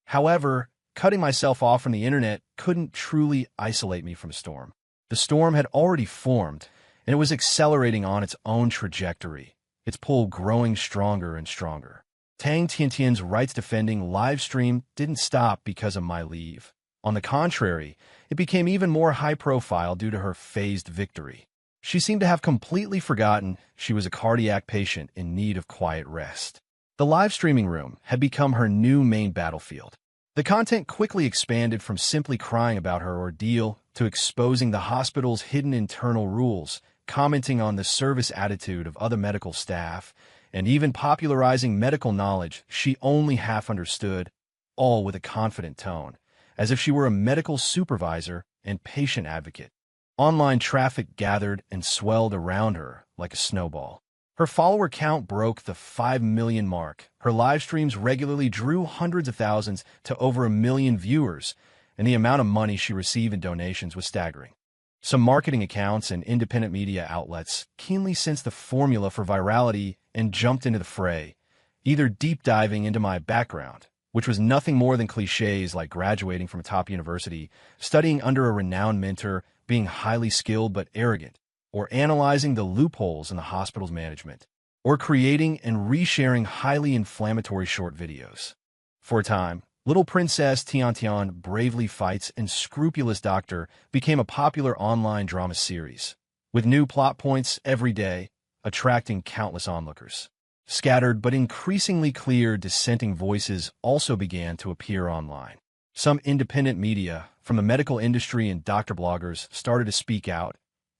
However, cutting myself off from the internet couldn't truly isolate me from the storm. The storm had already formed, and it was accelerating on its own trajectory, its pull growing stronger and stronger. Tang Tiantian's rights-defending live stream didn't stop because of my leave. On the contrary, it became even more high-profile due to her phased victory. She seemed to have completely forgotten she was a cardiac patient in need of quiet rest. The live streaming room had become her new main battlefield. The content quickly expanded from simply crying about her ordeal to exposing the hospital's hidden internal rules, commenting on the service attitude of other medical staff, and even popularizing medical knowledge she only half understood, all with a confident tone, as if she were a medical supervisor and patient advocate. Online traffic gathered and swelled around her like a snowball. Her follower count broke the 5 million mark. Her live streams regularly drew hundreds of thousands to over 1 million viewers, and the amount of money she received in donations was staggering. Some marketing accounts and independent media outlets keenly sensed the formula for virality and jumped into the fray, either deep diving into my background, which was nothing more than cliches like graduating from a top university, studying under a renowned mentor, being highly skilled but arrogant, or analyzing the loopholes in the hospital's management, or creating and resharing highly inflammatory short videos. For a time, Little Princess Tiantian Bravely Fights and Scrupulous Doctor became a popular online drama series, with new plot points every day, attracting countless onlookers. Scattered but increasingly clear dissenting voices also began to appear online. Some independent media, from the medical industry and doctor bloggers, started to speak out,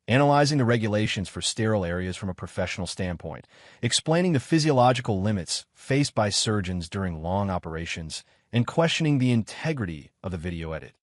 analyzing the regulations for sterile areas from a professional standpoint, explaining the physiological limits faced by surgeons during long operations, and questioning the integrity of the video edit.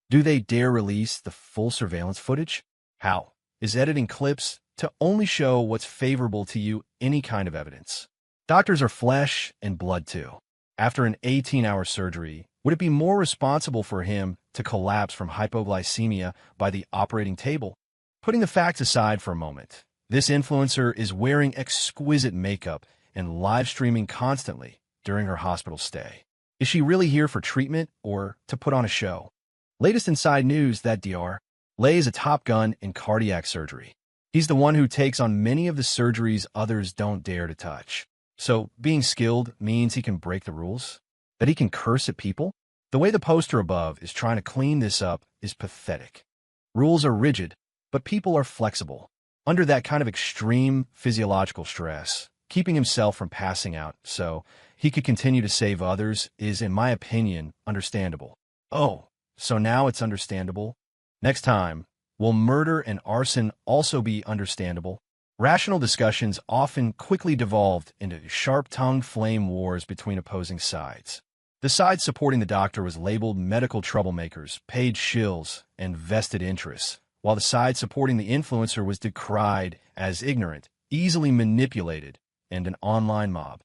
Do they dare release the full surveillance footage? How? Is editing clips to only show what's favorable to you any kind of evidence? Doctors are flesh and blood too. After an 18-hour surgery, would it be more responsible for him to collapse from hypoglycemia by the operating table? Putting the facts aside for a moment, this influencer is wearing exquisite makeup and live streaming constantly during her hospital stay. Is she really here for treatment or to put on a show? Latest inside news that Dr. Lei is a top gun in cardiac surgery. He's the one who takes on many of the surgeries others don't dare to touch. So being skilled means he can break the rules? That he can curse at people? The way the poster above is trying to clean this up is pathetic. Rules are rigid, but people are flexible. Under that kind of extreme physiological stress, keeping himself from passing out so he could continue to save others is, in my opinion, understandable. Oh, so now it's understandable? Next time, will murder and arson also be understandable? Rational discussions often quickly devolved into sharp-tongued flame wars between opposing sides. The side supporting the doctor was labeled medical troublemakers, paid shills, and vested interests, while the side supporting the influencer was decried as ignorant, easily manipulated, and an online mob.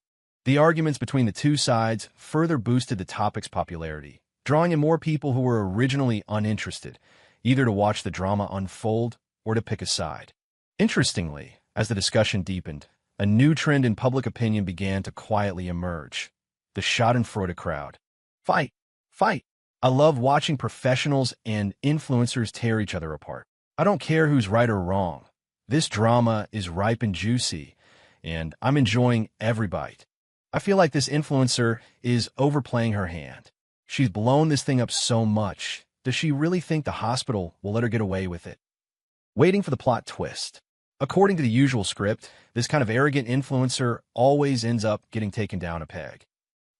The arguments between the two sides further boosted the topic's popularity, drawing in more people who were originally uninterested, either to watch the drama unfold or to pick a side. Interestingly, as the discussion deepened, a new trend in public opinion began to quietly emerge: the Schadenfreude crowd. Fight! Fight! I love watching professionals and influencers tear each other apart. I don't care who's right or wrong. This drama is ripe and juicy, and I'm enjoying every bite. I feel like this influencer is overplaying her hand. She's blown this thing up so much. Does she really think the hospital will let her get away with it? Waiting for the plot twist. According to the usual script, this kind of arrogant influencer always ends up getting taken down a peg.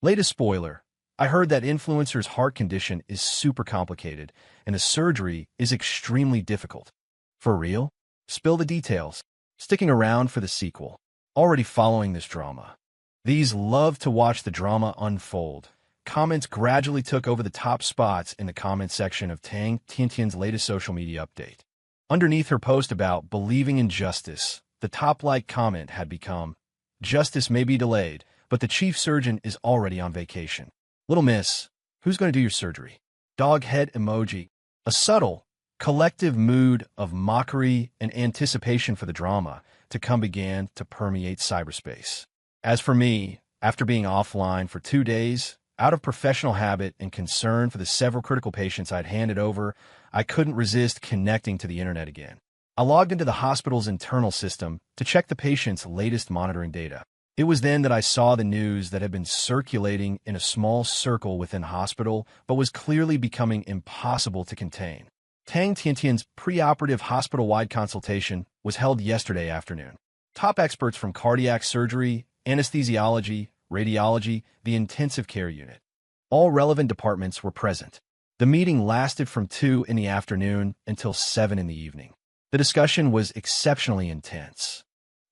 Latest spoiler. I heard that influencer's heart condition is super complicated, and the surgery is extremely difficult. For real? Spill the details. Sticking around for the sequel. Already following this drama. These love to watch the drama unfold. Comments gradually took over the top spots in the comment section of Tang Tiantian's latest social media update. Underneath her post about believing in justice, the top-like comment had become, "Justice may be delayed, but the chief surgeon is already on vacation. Little miss, who's going to do your surgery?" Dog head emoji. A subtle, collective mood of mockery and anticipation for the drama to come began to permeate cyberspace. As for me, after being offline for 2 days, out of professional habit and concern for the several critical patients I'd handed over, I couldn't resist connecting to the internet again. I logged into the hospital's internal system to check the patient's latest monitoring data. It was then that I saw the news that had been circulating in a small circle within hospital, but was clearly becoming impossible to contain. Tang Tiantian's preoperative hospital-wide consultation was held yesterday afternoon. Top experts from cardiac surgery, anesthesiology, radiology, the intensive care unit. All relevant departments were present. The meeting lasted from 2 in the afternoon until 7 in the evening. The discussion was exceptionally intense.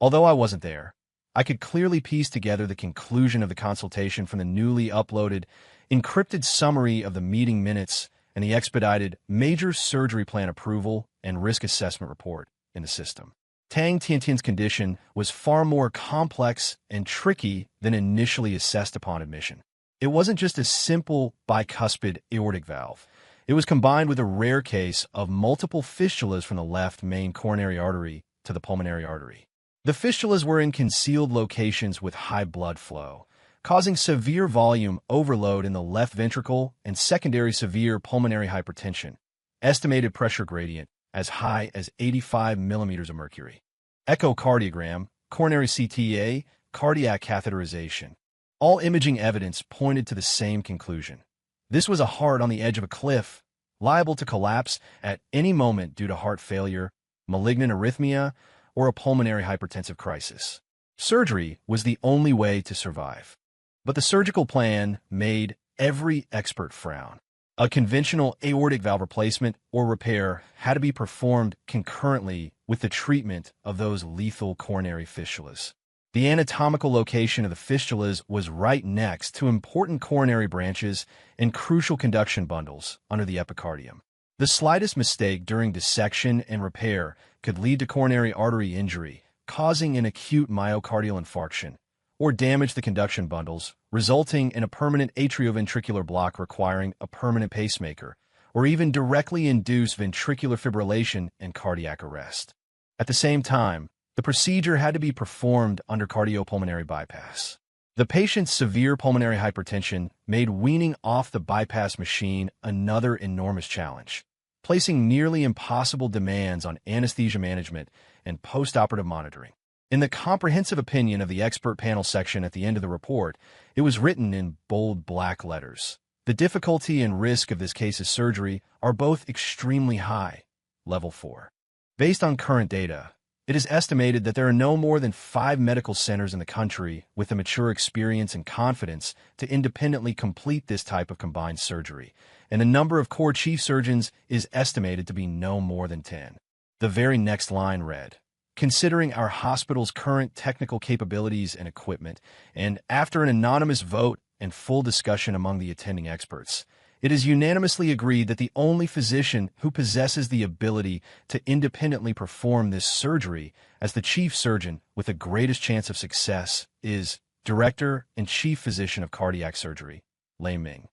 Although I wasn't there, I could clearly piece together the conclusion of the consultation from the newly uploaded, encrypted summary of the meeting minutes and the expedited major surgery plan approval and risk assessment report in the system. Tang Tiantian's condition was far more complex and tricky than initially assessed upon admission. It wasn't just a simple bicuspid aortic valve. It was combined with a rare case of multiple fistulas from the left main coronary artery to the pulmonary artery. The fistulas were in concealed locations with high blood flow, causing severe volume overload in the left ventricle and secondary severe pulmonary hypertension, estimated pressure gradient as high as 85 millimeters of mercury. Echocardiogram, coronary CTA, cardiac catheterization. All imaging evidence pointed to the same conclusion. This was a heart on the edge of a cliff, liable to collapse at any moment due to heart failure, malignant arrhythmia, or a pulmonary hypertensive crisis. Surgery was the only way to survive. But the surgical plan made every expert frown. A conventional aortic valve replacement or repair had to be performed concurrently with the treatment of those lethal coronary fistulas. The anatomical location of the fistulas was right next to important coronary branches and crucial conduction bundles under the epicardium. The slightest mistake during dissection and repair could lead to coronary artery injury, causing an acute myocardial infarction, or damage the conduction bundles, resulting in a permanent atrioventricular block requiring a permanent pacemaker, or even directly induce ventricular fibrillation and cardiac arrest. At the same time, the procedure had to be performed under cardiopulmonary bypass. The patient's severe pulmonary hypertension made weaning off the bypass machine another enormous challenge, placing nearly impossible demands on anesthesia management and postoperative monitoring. In the comprehensive opinion of the expert panel section at the end of the report, it was written in bold black letters. The difficulty and risk of this case's surgery are both extremely high, level 4. Based on current data, it is estimated that there are no more than 5 medical centers in the country with the mature experience and confidence to independently complete this type of combined surgery, and the number of core chief surgeons is estimated to be no more than 10. The very next line read, "Considering our hospital's current technical capabilities and equipment, and after an anonymous vote and full discussion among the attending experts, it is unanimously agreed that the only physician who possesses the ability to independently perform this surgery as the chief surgeon with the greatest chance of success is Director and Chief Physician of Cardiac Surgery, Lei Ming."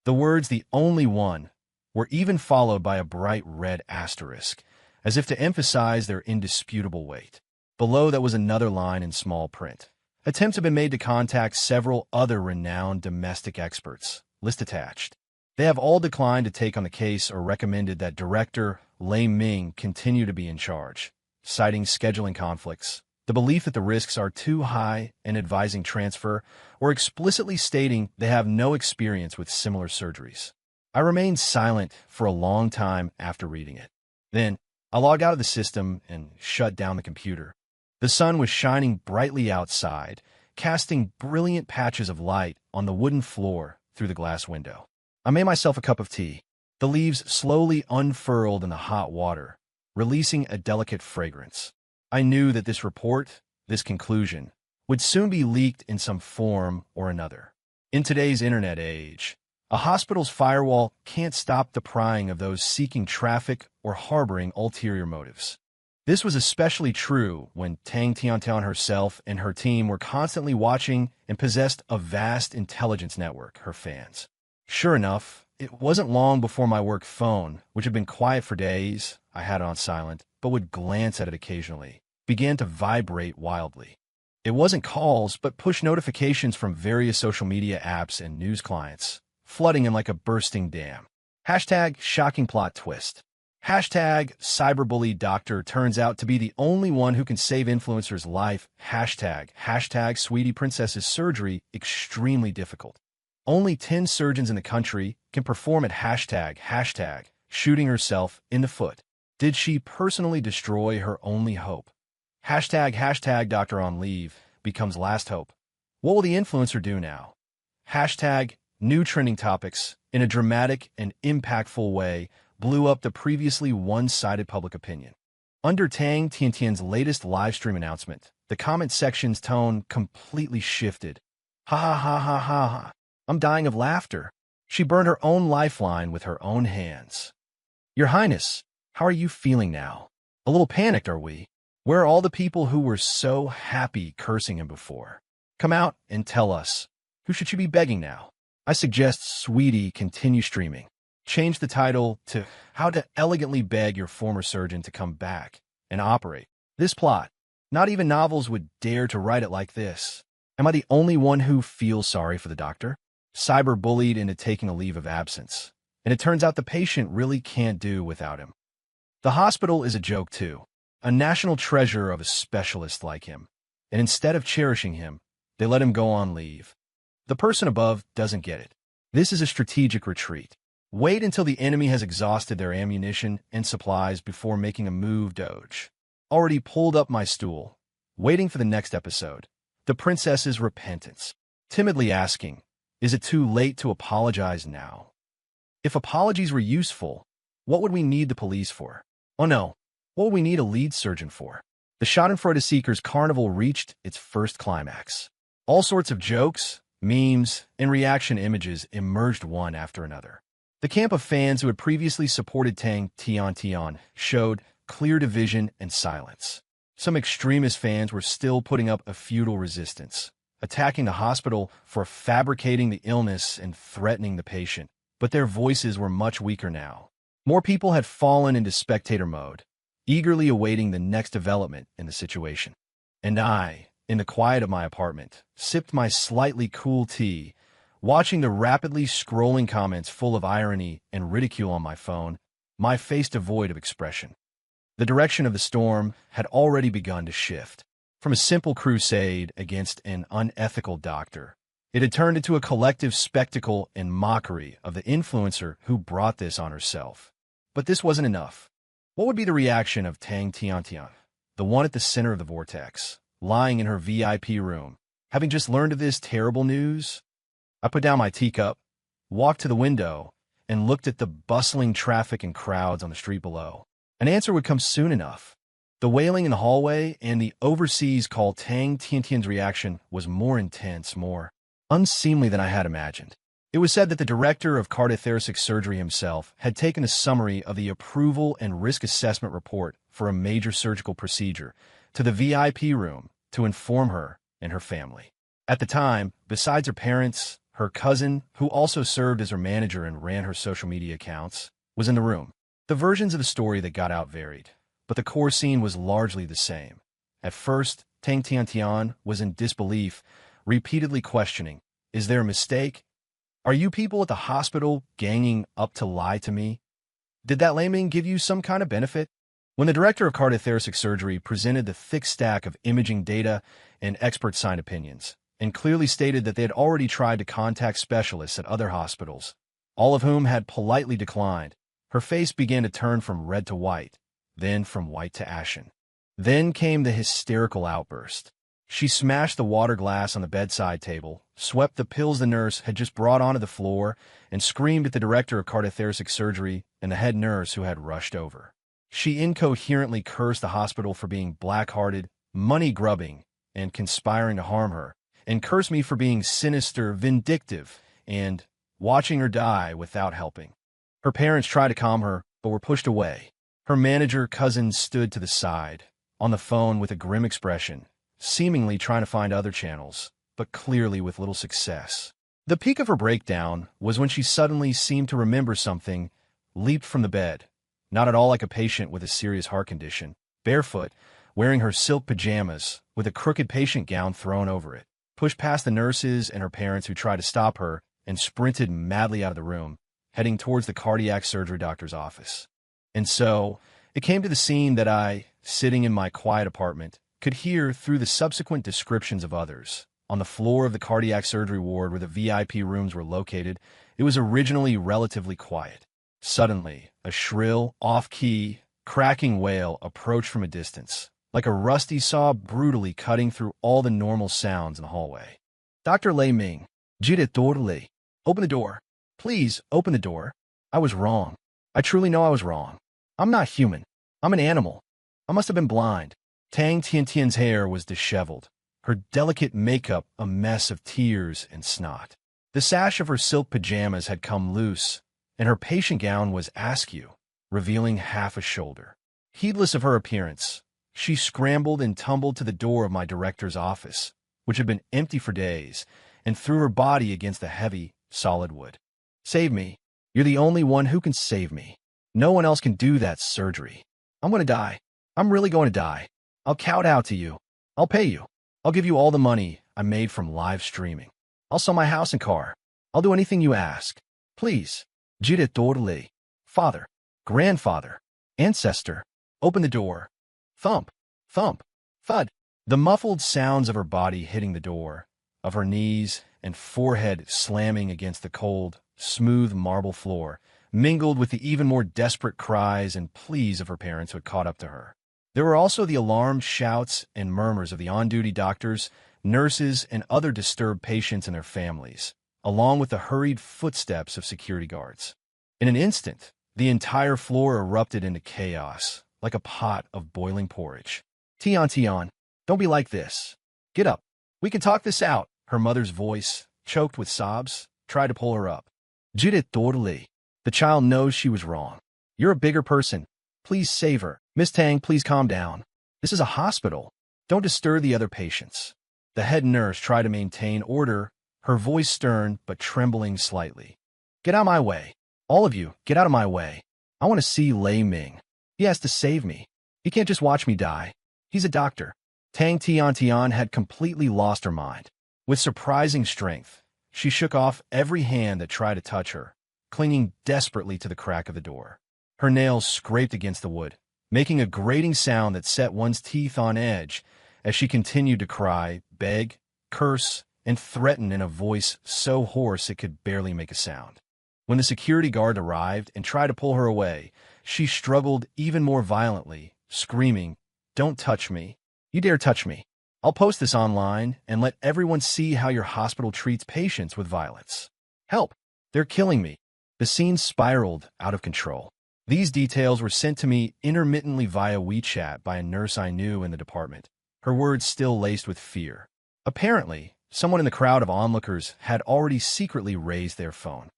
The words "the only one" were even followed by a bright red asterisk, as if to emphasize their indisputable weight. Below that was another line in small print. Attempts have been made to contact several other renowned domestic experts. List attached. They have all declined to take on the case or recommended that director Lei Ming continue to be in charge, citing scheduling conflicts, the belief that the risks are too high in advising transfer, or explicitly stating they have no experience with similar surgeries. I remained silent for a long time after reading it. Then, I logged out of the system and shut down the computer. The sun was shining brightly outside, casting brilliant patches of light on the wooden floor through the glass window. I made myself a cup of tea. The leaves slowly unfurled in the hot water, releasing a delicate fragrance. I knew that this report, this conclusion, would soon be leaked in some form or another. In today's internet age, a hospital's firewall can't stop the prying of those seeking traffic or harboring ulterior motives. This was especially true when Tang Tiantian herself and her team were constantly watching and possessed a vast intelligence network, her fans. Sure enough, it wasn't long before my work phone, which had been quiet for days, I had it on silent, but would glance at it occasionally, began to vibrate wildly. It wasn't calls, but push notifications from various social media apps and news clients, flooding in like a bursting dam. Hashtag shocking plot twist. Hashtag cyberbully doctor turns out to be the only one who can save influencer's life. Hashtag sweetie princess's surgery extremely difficult. Only 10 surgeons in the country can perform at hashtag shooting herself in the foot. Did she personally destroy her only hope? Hashtag doctor on leave becomes last hope. What will the influencer do now? Hashtag new trending topics in a dramatic and impactful way blew up the previously one-sided public opinion. Under Tang Tiantian's latest live stream announcement, the comment section's tone completely shifted. Ha ha ha ha ha ha. I'm dying of laughter. She burned her own lifeline with her own hands. Your Highness, how are you feeling now? A little panicked, are we? Where are all the people who were so happy cursing him before? Come out and tell us. Who should she be begging now? I suggest Sweetie continue streaming. Change the title to How to Elegantly Beg Your Former Surgeon to Come Back and Operate. This plot. Not even novels would dare to write it like this. Am I the only one who feels sorry for the doctor? Cyber-bullied into taking a leave of absence. And it turns out the patient really can't do without him. The hospital is a joke too. A national treasure of a specialist like him. And instead of cherishing him, they let him go on leave. The person above doesn't get it. This is a strategic retreat. Wait until the enemy has exhausted their ammunition and supplies before making a move, Doge. Already pulled up my stool, waiting for the next episode. The princess's repentance. Timidly asking, is it too late to apologize now? If apologies were useful, what would we need the police for? Oh no, what would we need a lead surgeon for? The Schadenfreude Seekers Carnival reached its first climax. All sorts of jokes, memes, and reaction images emerged one after another. The camp of fans who had previously supported Tang Tiantian showed clear division and silence. Some extremist fans were still putting up a futile resistance, attacking the hospital for fabricating the illness and threatening the patient, but their voices were much weaker now. More people had fallen into spectator mode, eagerly awaiting the next development in the situation. And I, in the quiet of my apartment, sipped my slightly cool tea, watching the rapidly scrolling comments full of irony and ridicule on my phone, my face devoid of expression. The direction of the storm had already begun to shift. From a simple crusade against an unethical doctor, it had turned into a collective spectacle and mockery of the influencer who brought this on herself. But this wasn't enough. What would be the reaction of Tang Tiantian, the one at the center of the vortex, lying in her VIP room, having just learned of this terrible news? I put down my teacup, walked to the window, and looked at the bustling traffic and crowds on the street below. An answer would come soon enough. The wailing in the hallway and the overseas call. Tang Tiantian's reaction was more intense, more unseemly than I had imagined. It was said that the director of cardiothoracic surgery himself had taken a summary of the approval and risk assessment report for a major surgical procedure to the VIP room to inform her and her family. At the time, besides her parents, her cousin, who also served as her manager and ran her social media accounts, was in the room. The versions of the story that got out varied, but the core scene was largely the same. At first, Tang Tiantian was in disbelief, repeatedly questioning, is there a mistake? Are you people at the hospital ganging up to lie to me? Did that layman give you some kind of benefit? When the director of cardiothoracic surgery presented the thick stack of imaging data and expert signed opinions, and clearly stated that they had already tried to contact specialists at other hospitals, all of whom had politely declined, her face began to turn from red to white, then from white to ashen. Then came the hysterical outburst. She smashed the water glass on the bedside table, swept the pills the nurse had just brought onto the floor, and screamed at the director of cardiothoracic surgery and the head nurse who had rushed over. She incoherently cursed the hospital for being black-hearted, money-grubbing, and conspiring to harm her, and cursed me for being sinister, vindictive, and watching her die without helping. Her parents tried to calm her, but were pushed away. Her manager cousin stood to the side, on the phone with a grim expression, seemingly trying to find other channels, but clearly with little success. The peak of her breakdown was when she suddenly seemed to remember something, leaped from the bed, not at all like a patient with a serious heart condition, barefoot, wearing her silk pajamas, with a crooked patient gown thrown over it, pushed past the nurses and her parents who tried to stop her, and sprinted madly out of the room, heading towards the cardiac surgery doctor's office. And so, it came to the scene that I, sitting in my quiet apartment, could hear through the subsequent descriptions of others. On the floor of the cardiac surgery ward where the VIP rooms were located, it was originally relatively quiet. Suddenly, a shrill, off-key, cracking wail approached from a distance, like a rusty saw brutally cutting through all the normal sounds in the hallway. Dr. Lei Ming, Jide open the door. Please, open the door. I was wrong. I truly know I was wrong. I'm not human. I'm an animal. I must have been blind. Tang Tiantian's hair was disheveled, her delicate makeup a mess of tears and snot. The sash of her silk pajamas had come loose, and her patient gown was askew, revealing half a shoulder. Heedless of her appearance, she scrambled and tumbled to the door of my director's office, which had been empty for days, and threw her body against the heavy, solid wood. Save me. You're the only one who can save me. No one else can do that surgery. I'm going to die. I'm really going to die. I'll kowtow to you. I'll pay you. I'll give you all the money I made from live streaming. I'll sell my house and car. I'll do anything you ask. Please. Jide. Father. Grandfather. Ancestor. Open the door. Thump. Thump. Thud. The muffled sounds of her body hitting the door, of her knees and forehead slamming against the cold, smooth marble floor, mingled with the even more desperate cries and pleas of her parents who had caught up to her. There were also the alarmed shouts and murmurs of the on-duty doctors, nurses, and other disturbed patients and their families, along with the hurried footsteps of security guards. In an instant, the entire floor erupted into chaos, like a pot of boiling porridge. Tian, don't be like this. Get up. We can talk this out. Her mother's voice, choked with sobs, tried to pull her up. Judith Dorley. The child knows she was wrong. You're a bigger person. Please save her. Miss Tang, please calm down. This is a hospital. Don't disturb the other patients. The head nurse tried to maintain order, her voice stern but trembling slightly. Get out of my way. All of you, get out of my way. I want to see Lei Ming. He has to save me. He can't just watch me die. He's a doctor. Tang Tian had completely lost her mind. With surprising strength, she shook off every hand that tried to touch her, clinging desperately to the crack of the door. Her nails scraped against the wood, making a grating sound that set one's teeth on edge as she continued to cry, beg, curse, and threaten in a voice so hoarse it could barely make a sound. When the security guard arrived and tried to pull her away, she struggled even more violently, screaming, "Don't touch me. You dare touch me. I'll post this online and let everyone see how your hospital treats patients with violence. Help! They're killing me." The scene spiraled out of control. These details were sent to me intermittently via WeChat by a nurse I knew in the department, her words still laced with fear. Apparently, someone in the crowd of onlookers had already secretly raised their phone.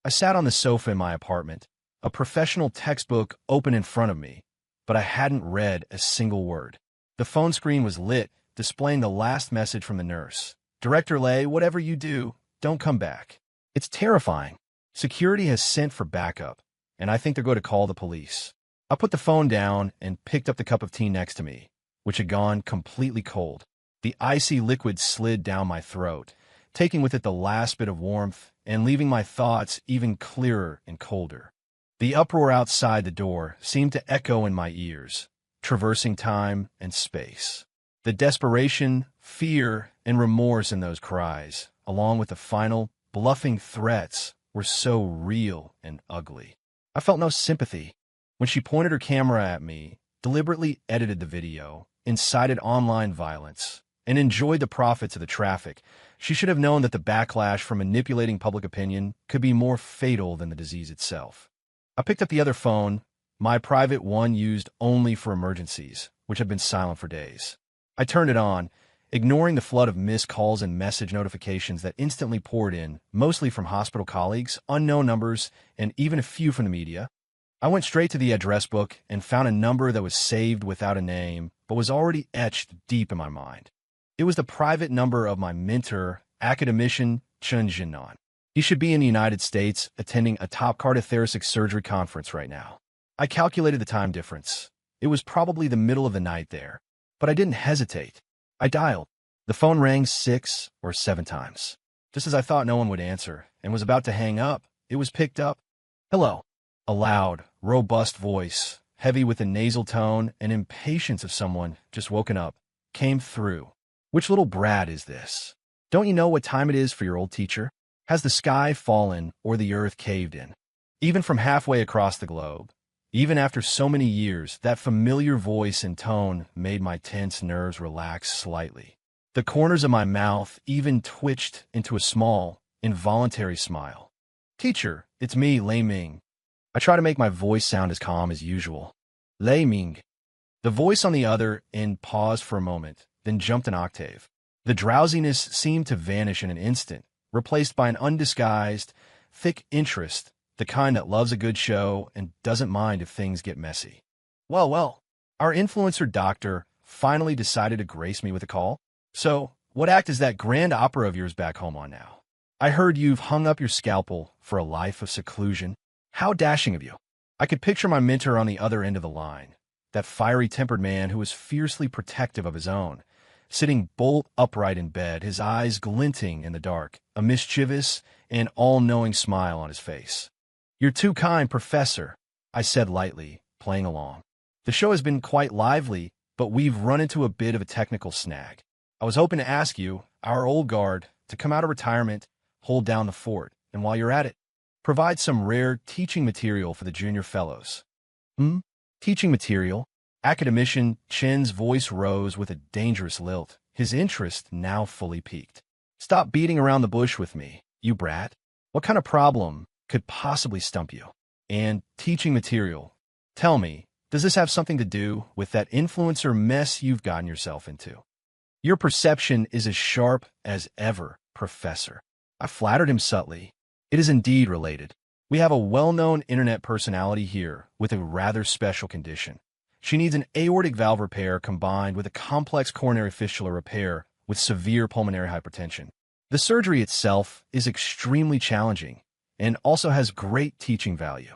I sat on the sofa in my apartment, a professional textbook open in front of me, but I hadn't read a single word. The phone screen was lit, displaying the last message from the nurse. "Director Lei, whatever you do, don't come back. It's terrifying. Security has sent for backup, and I think they're going to call the police." I put the phone down and picked up the cup of tea next to me, which had gone completely cold. The icy liquid slid down my throat, taking with it the last bit of warmth and leaving my thoughts even clearer and colder. The uproar outside the door seemed to echo in my ears, traversing time and space. The desperation, fear, and remorse in those cries, along with the final, bluffing threats, were so real and ugly. I felt no sympathy. When she pointed her camera at me, deliberately edited the video, incited online violence, and enjoyed the profits of the traffic, she should have known that the backlash from manipulating public opinion could be more fatal than the disease itself. I picked up the other phone, my private one used only for emergencies, which had been silent for days. I turned it on, ignoring the flood of missed calls and message notifications that instantly poured in, mostly from hospital colleagues, unknown numbers, and even a few from the media. I went straight to the address book and found a number that was saved without a name, but was already etched deep in my mind. It was the private number of my mentor, academician Chen Jinan. He should be in the United States attending a top cardiothoracic surgery conference right now. I calculated the time difference. It was probably the middle of the night there, but I didn't hesitate. I dialed. The phone rang 6 or 7 times. Just as I thought no one would answer and was about to hang up, it was picked up. Hello. A loud, robust voice, heavy with a nasal tone and impatience of someone just woken up, came through. Which little brat is this? Don't you know what time it is for your old teacher? Has the sky fallen or the earth caved in? Even from halfway across the globe, even after so many years, that familiar voice and tone made my tense nerves relax slightly. The corners of my mouth even twitched into a small, involuntary smile. Teacher, it's me, Lei Ming. I try to make my voice sound as calm as usual. Lei Ming. The voice on the other end paused for a moment, then jumped an octave. The drowsiness seemed to vanish in an instant, replaced by an undisguised, thick interest, the kind that loves a good show and doesn't mind if things get messy. Well, our influencer doctor finally decided to grace me with a call. So, what act is that grand opera of yours back home on now? I heard you've hung up your scalpel for a life of seclusion. How dashing of you. I could picture my mentor on the other end of the line, that fiery-tempered man who was fiercely protective of his own, sitting bolt upright in bed, his eyes glinting in the dark, a mischievous and all-knowing smile on his face. You're too kind, Professor, I said lightly, playing along. The show has been quite lively, but we've run into a bit of a technical snag. I was hoping to ask you, our old guard, to come out of retirement, hold down the fort, and while you're at it, provide some rare teaching material for the junior fellows. Teaching material? Academician Chen's voice rose with a dangerous lilt, his interest now fully piqued. Stop beating around the bush with me, you brat. What kind of problem could possibly stump you? And teaching material. Tell me, does this have something to do with that influencer mess you've gotten yourself into? Your perception is as sharp as ever, Professor. I flattered him subtly. It is indeed related. We have a well-known internet personality here with a rather special condition. She needs an aortic valve repair combined with a complex coronary fistula repair with severe pulmonary hypertension. The surgery itself is extremely challenging and also has great teaching value.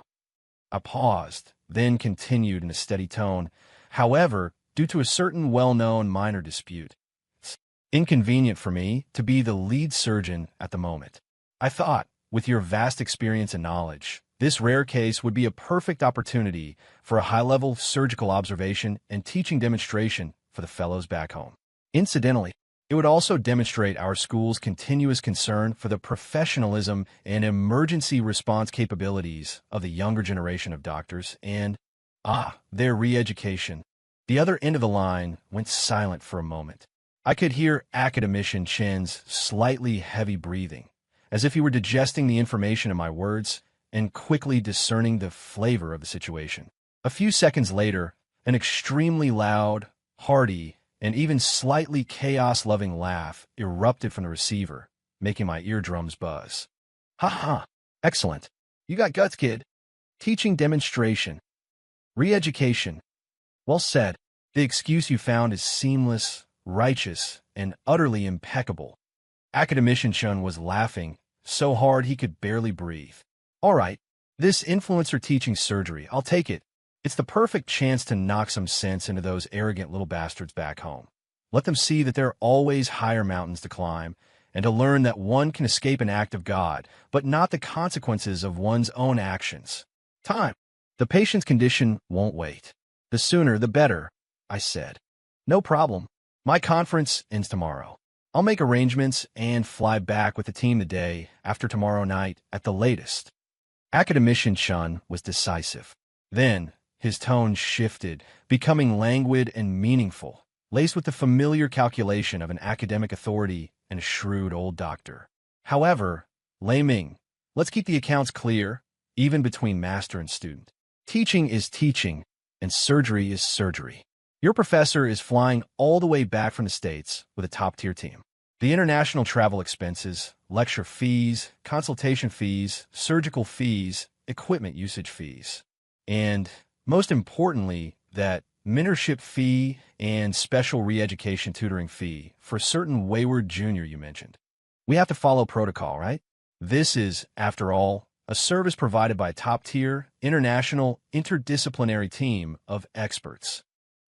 I paused, then continued in a steady tone. However, due to a certain well-known minor dispute, it's inconvenient for me to be the lead surgeon at the moment. I thought, with your vast experience and knowledge, this rare case would be a perfect opportunity for a high-level surgical observation and teaching demonstration for the fellows back home. Incidentally, it would also demonstrate our school's continuous concern for the professionalism and emergency response capabilities of the younger generation of doctors and, their re-education. The other end of the line went silent for a moment. I could hear academician Chen's slightly heavy breathing, as if he were digesting the information in my words and quickly discerning the flavor of the situation. A few seconds later, an extremely loud, hearty, and even slightly chaos-loving laugh erupted from the receiver, making my eardrums buzz. Ha ha! Excellent. You got guts, kid. Teaching demonstration. Re-education. Well said. The excuse you found is seamless, righteous, and utterly impeccable. Academician Chen was laughing so hard he could barely breathe. All right, this influencer teaching surgery, I'll take it. It's the perfect chance to knock some sense into those arrogant little bastards back home. Let them see that there are always higher mountains to climb and to learn that one can escape an act of God, but not the consequences of one's own actions. Time. The patient's condition won't wait. The sooner, the better, I said. No problem. My conference ends tomorrow. I'll make arrangements and fly back with the team the day after tomorrow night at the latest. Academician Chun was decisive. Then, his tone shifted, becoming languid and meaningful, laced with the familiar calculation of an academic authority and a shrewd old doctor. However, Lei Ming, let's keep the accounts clear, even between master and student. Teaching is teaching, and surgery is surgery. Your professor is flying all the way back from the States with a top-tier team. The international travel expenses, lecture fees, consultation fees, surgical fees, equipment usage fees, and, most importantly, that mentorship fee and special re-education tutoring fee for a certain wayward junior you mentioned. We have to follow protocol, right? This is, after all, a service provided by a top-tier, international, interdisciplinary team of experts.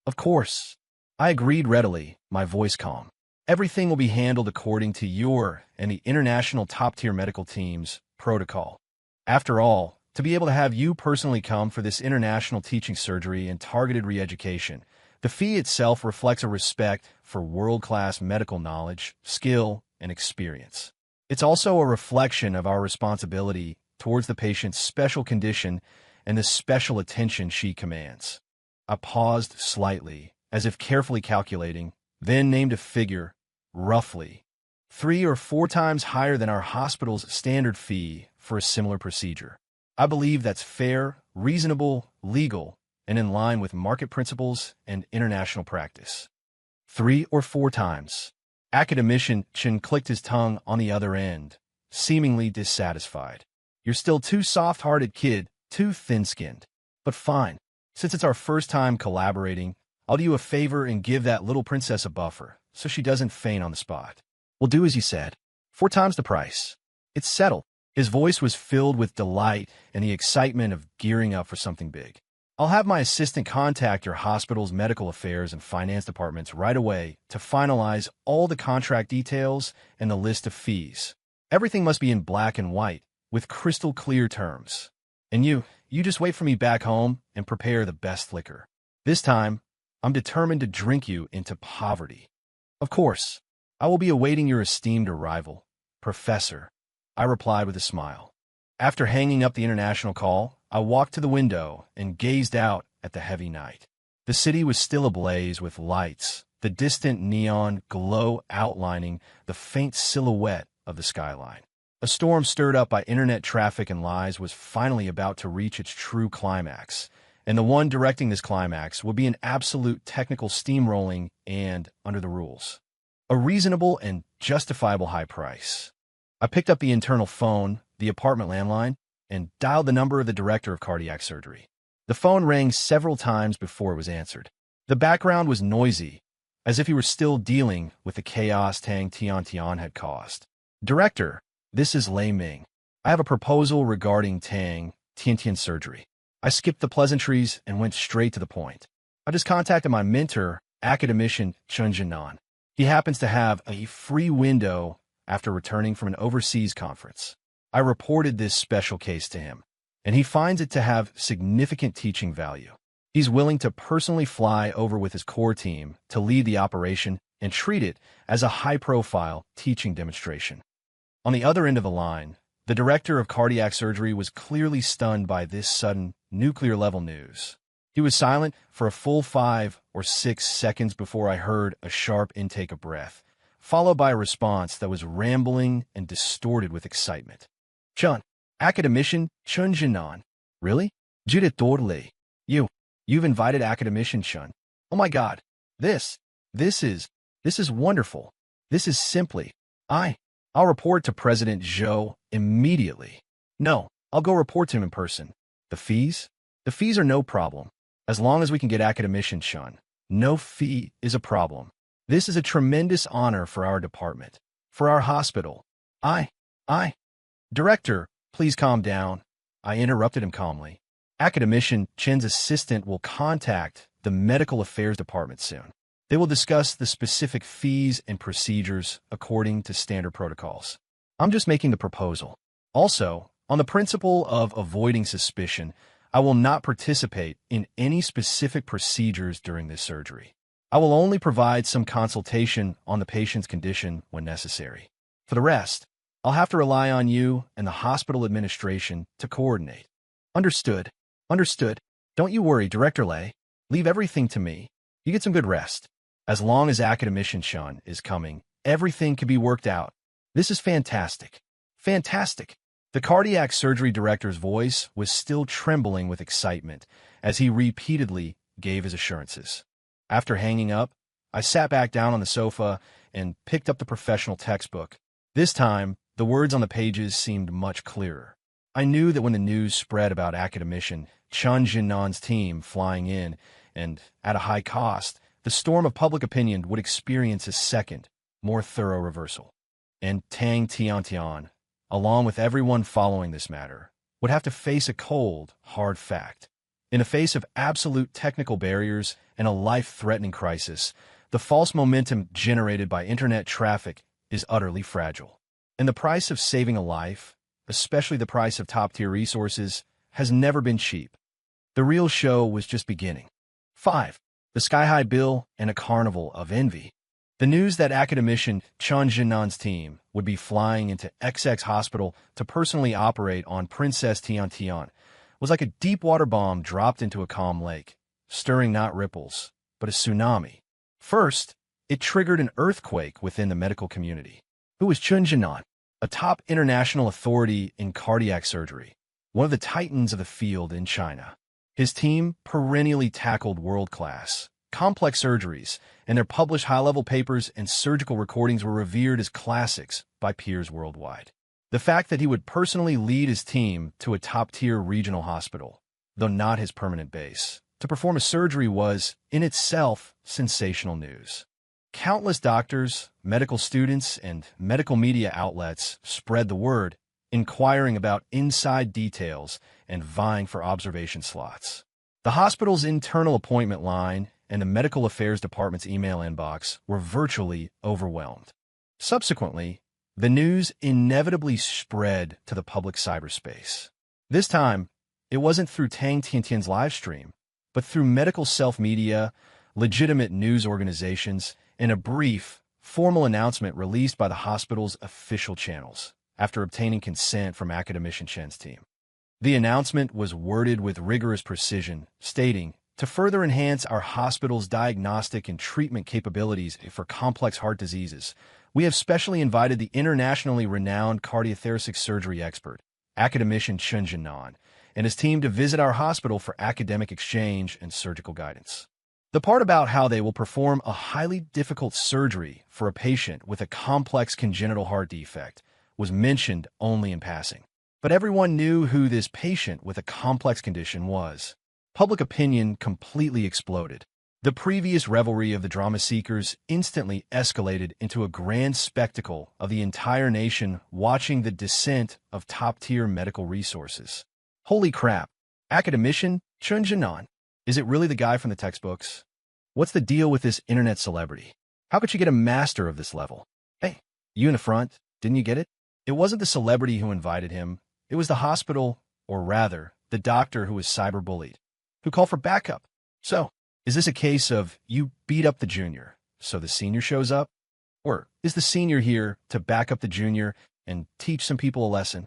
Of course. I agreed readily, my voice calm. Everything will be handled according to your and the international top-tier medical team's protocol. After all, to be able to have you personally come for this international teaching surgery and targeted re-education, the fee itself reflects a respect for world-class medical knowledge, skill, and experience. It's also a reflection of our responsibility towards the patient's special condition and the special attention she commands. I paused slightly, as if carefully calculating, then named a figure, roughly 3 or 4 times higher than our hospital's standard fee for a similar procedure. I believe that's fair, reasonable, legal, and in line with market principles and international practice. 3 or 4 times. Academician Chen clicked his tongue on the other end, seemingly dissatisfied. You're still too soft-hearted, kid, too thin-skinned. But fine. Since it's our first time collaborating, I'll do you a favor and give that little princess a buffer, so she doesn't faint on the spot. We'll do as you said. 4 times the price. It's settled. His voice was filled with delight and the excitement of gearing up for something big. I'll have my assistant contact your hospital's medical affairs and finance departments right away to finalize all the contract details and the list of fees. Everything must be in black and white, with crystal clear terms. And you just wait for me back home and prepare the best liquor. This time, I'm determined to drink you into poverty. Of course, I will be awaiting your esteemed arrival, Professor, I replied with a smile. After hanging up the international call, I walked to the window and gazed out at the heavy night. The city was still ablaze with lights, the distant neon glow outlining the faint silhouette of the skyline. A storm stirred up by internet traffic and lies was finally about to reach its true climax, and the one directing this climax would be an absolute technical steamrolling and, under the rules, a reasonable and justifiable high price. I picked up the internal phone, the apartment landline, and dialed the number of the director of cardiac surgery. The phone rang several times before it was answered. The background was noisy, as if he were still dealing with the chaos Tang Tiantian had caused. Director, this is Lei Ming. I have a proposal regarding Tang Tiantian surgery. I skipped the pleasantries and went straight to the point. I just contacted my mentor, academician Chun Jinan. He happens to have a free window after returning from an overseas conference. I reported this special case to him, and he finds it to have significant teaching value. He's willing to personally fly over with his core team to lead the operation and treat it as a high-profile teaching demonstration. On the other end of the line, the director of cardiac surgery was clearly stunned by this sudden nuclear-level news. He was silent for a full 5 or 6 seconds before I heard a sharp intake of breath, followed by a response that was rambling and distorted with excitement. Chun, academician Chun Jinan. Really? Judith Dorley. You've invited academician Chun. Oh my God. This is wonderful. This is simply, I'll report to President Zhou immediately. No, I'll go report to him in person. The fees? The fees are no problem. As long as we can get academician Chun, no fee is a problem. This is a tremendous honor for our department, for our hospital. Director, please calm down. I interrupted him calmly. Academician Chen's assistant will contact the medical affairs department soon. They will discuss the specific fees and procedures according to standard protocols. I'm just making the proposal. Also, on the principle of avoiding suspicion, I will not participate in any specific procedures during this surgery. I will only provide some consultation on the patient's condition when necessary. For the rest, I'll have to rely on you and the hospital administration to coordinate. Understood. Understood. Don't you worry, Director Lei. Leave everything to me. You get some good rest. As long as Academician Shun is coming, everything can be worked out. This is fantastic. Fantastic. The cardiac surgery director's voice was still trembling with excitement as he repeatedly gave his assurances. After hanging up, I sat back down on the sofa and picked up the professional textbook. This time, the words on the pages seemed much clearer. I knew that when the news spread about Academician Chen Jinnan's team flying in, and at a high cost, the storm of public opinion would experience a second, more thorough reversal. And Tang Tiantian, along with everyone following this matter, would have to face a cold, hard fact. In the face of absolute technical barriers and a life-threatening crisis, the false momentum generated by internet traffic is utterly fragile. And the price of saving a life, especially the price of top-tier resources, has never been cheap. The real show was just beginning. 5. The sky-high bill and a carnival of envy. The news that Academician Chen Jinnan's team would be flying into XX Hospital to personally operate on Princess Tiantian was like a deep-water bomb dropped into a calm lake, stirring not ripples, but a tsunami. First, it triggered an earthquake within the medical community. Who was Chen Jinnan? A top international authority in cardiac surgery, one of the titans of the field in China. His team perennially tackled world-class, complex surgeries, and their published high-level papers and surgical recordings were revered as classics by peers worldwide. The fact that he would personally lead his team to a top-tier regional hospital, though not his permanent base, to perform a surgery was, in itself, sensational news. Countless doctors, medical students, and medical media outlets spread the word, inquiring about inside details and vying for observation slots. The hospital's internal appointment line and the medical affairs department's email inbox were virtually overwhelmed. Subsequently, the news inevitably spread to the public cyberspace. This time, it wasn't through Tang Tiantian's live stream, but through medical self-media, legitimate news organizations, and a brief, formal announcement released by the hospital's official channels after obtaining consent from Academician Chen's team. The announcement was worded with rigorous precision, stating, "To further enhance our hospital's diagnostic and treatment capabilities for complex heart diseases, we have specially invited the internationally renowned cardiothoracic surgery expert, Academician Chen Jinnan, and his team to visit our hospital for academic exchange and surgical guidance." The part about how they will perform a highly difficult surgery for a patient with a complex congenital heart defect was mentioned only in passing. But everyone knew who this patient with a complex condition was. Public opinion completely exploded. The previous revelry of the drama seekers instantly escalated into a grand spectacle of the entire nation watching the descent of top-tier medical resources. Holy crap! Academician Chen Jinnan? Is it really the guy from the textbooks? What's the deal with this internet celebrity? How could you get a master of this level? Hey, you in the front, didn't you get it? It wasn't the celebrity who invited him. It was the hospital, or rather, the doctor who was cyberbullied, who called for backup. So, is this a case of you beat up the junior, so the senior shows up? Or is the senior here to back up the junior and teach some people a lesson?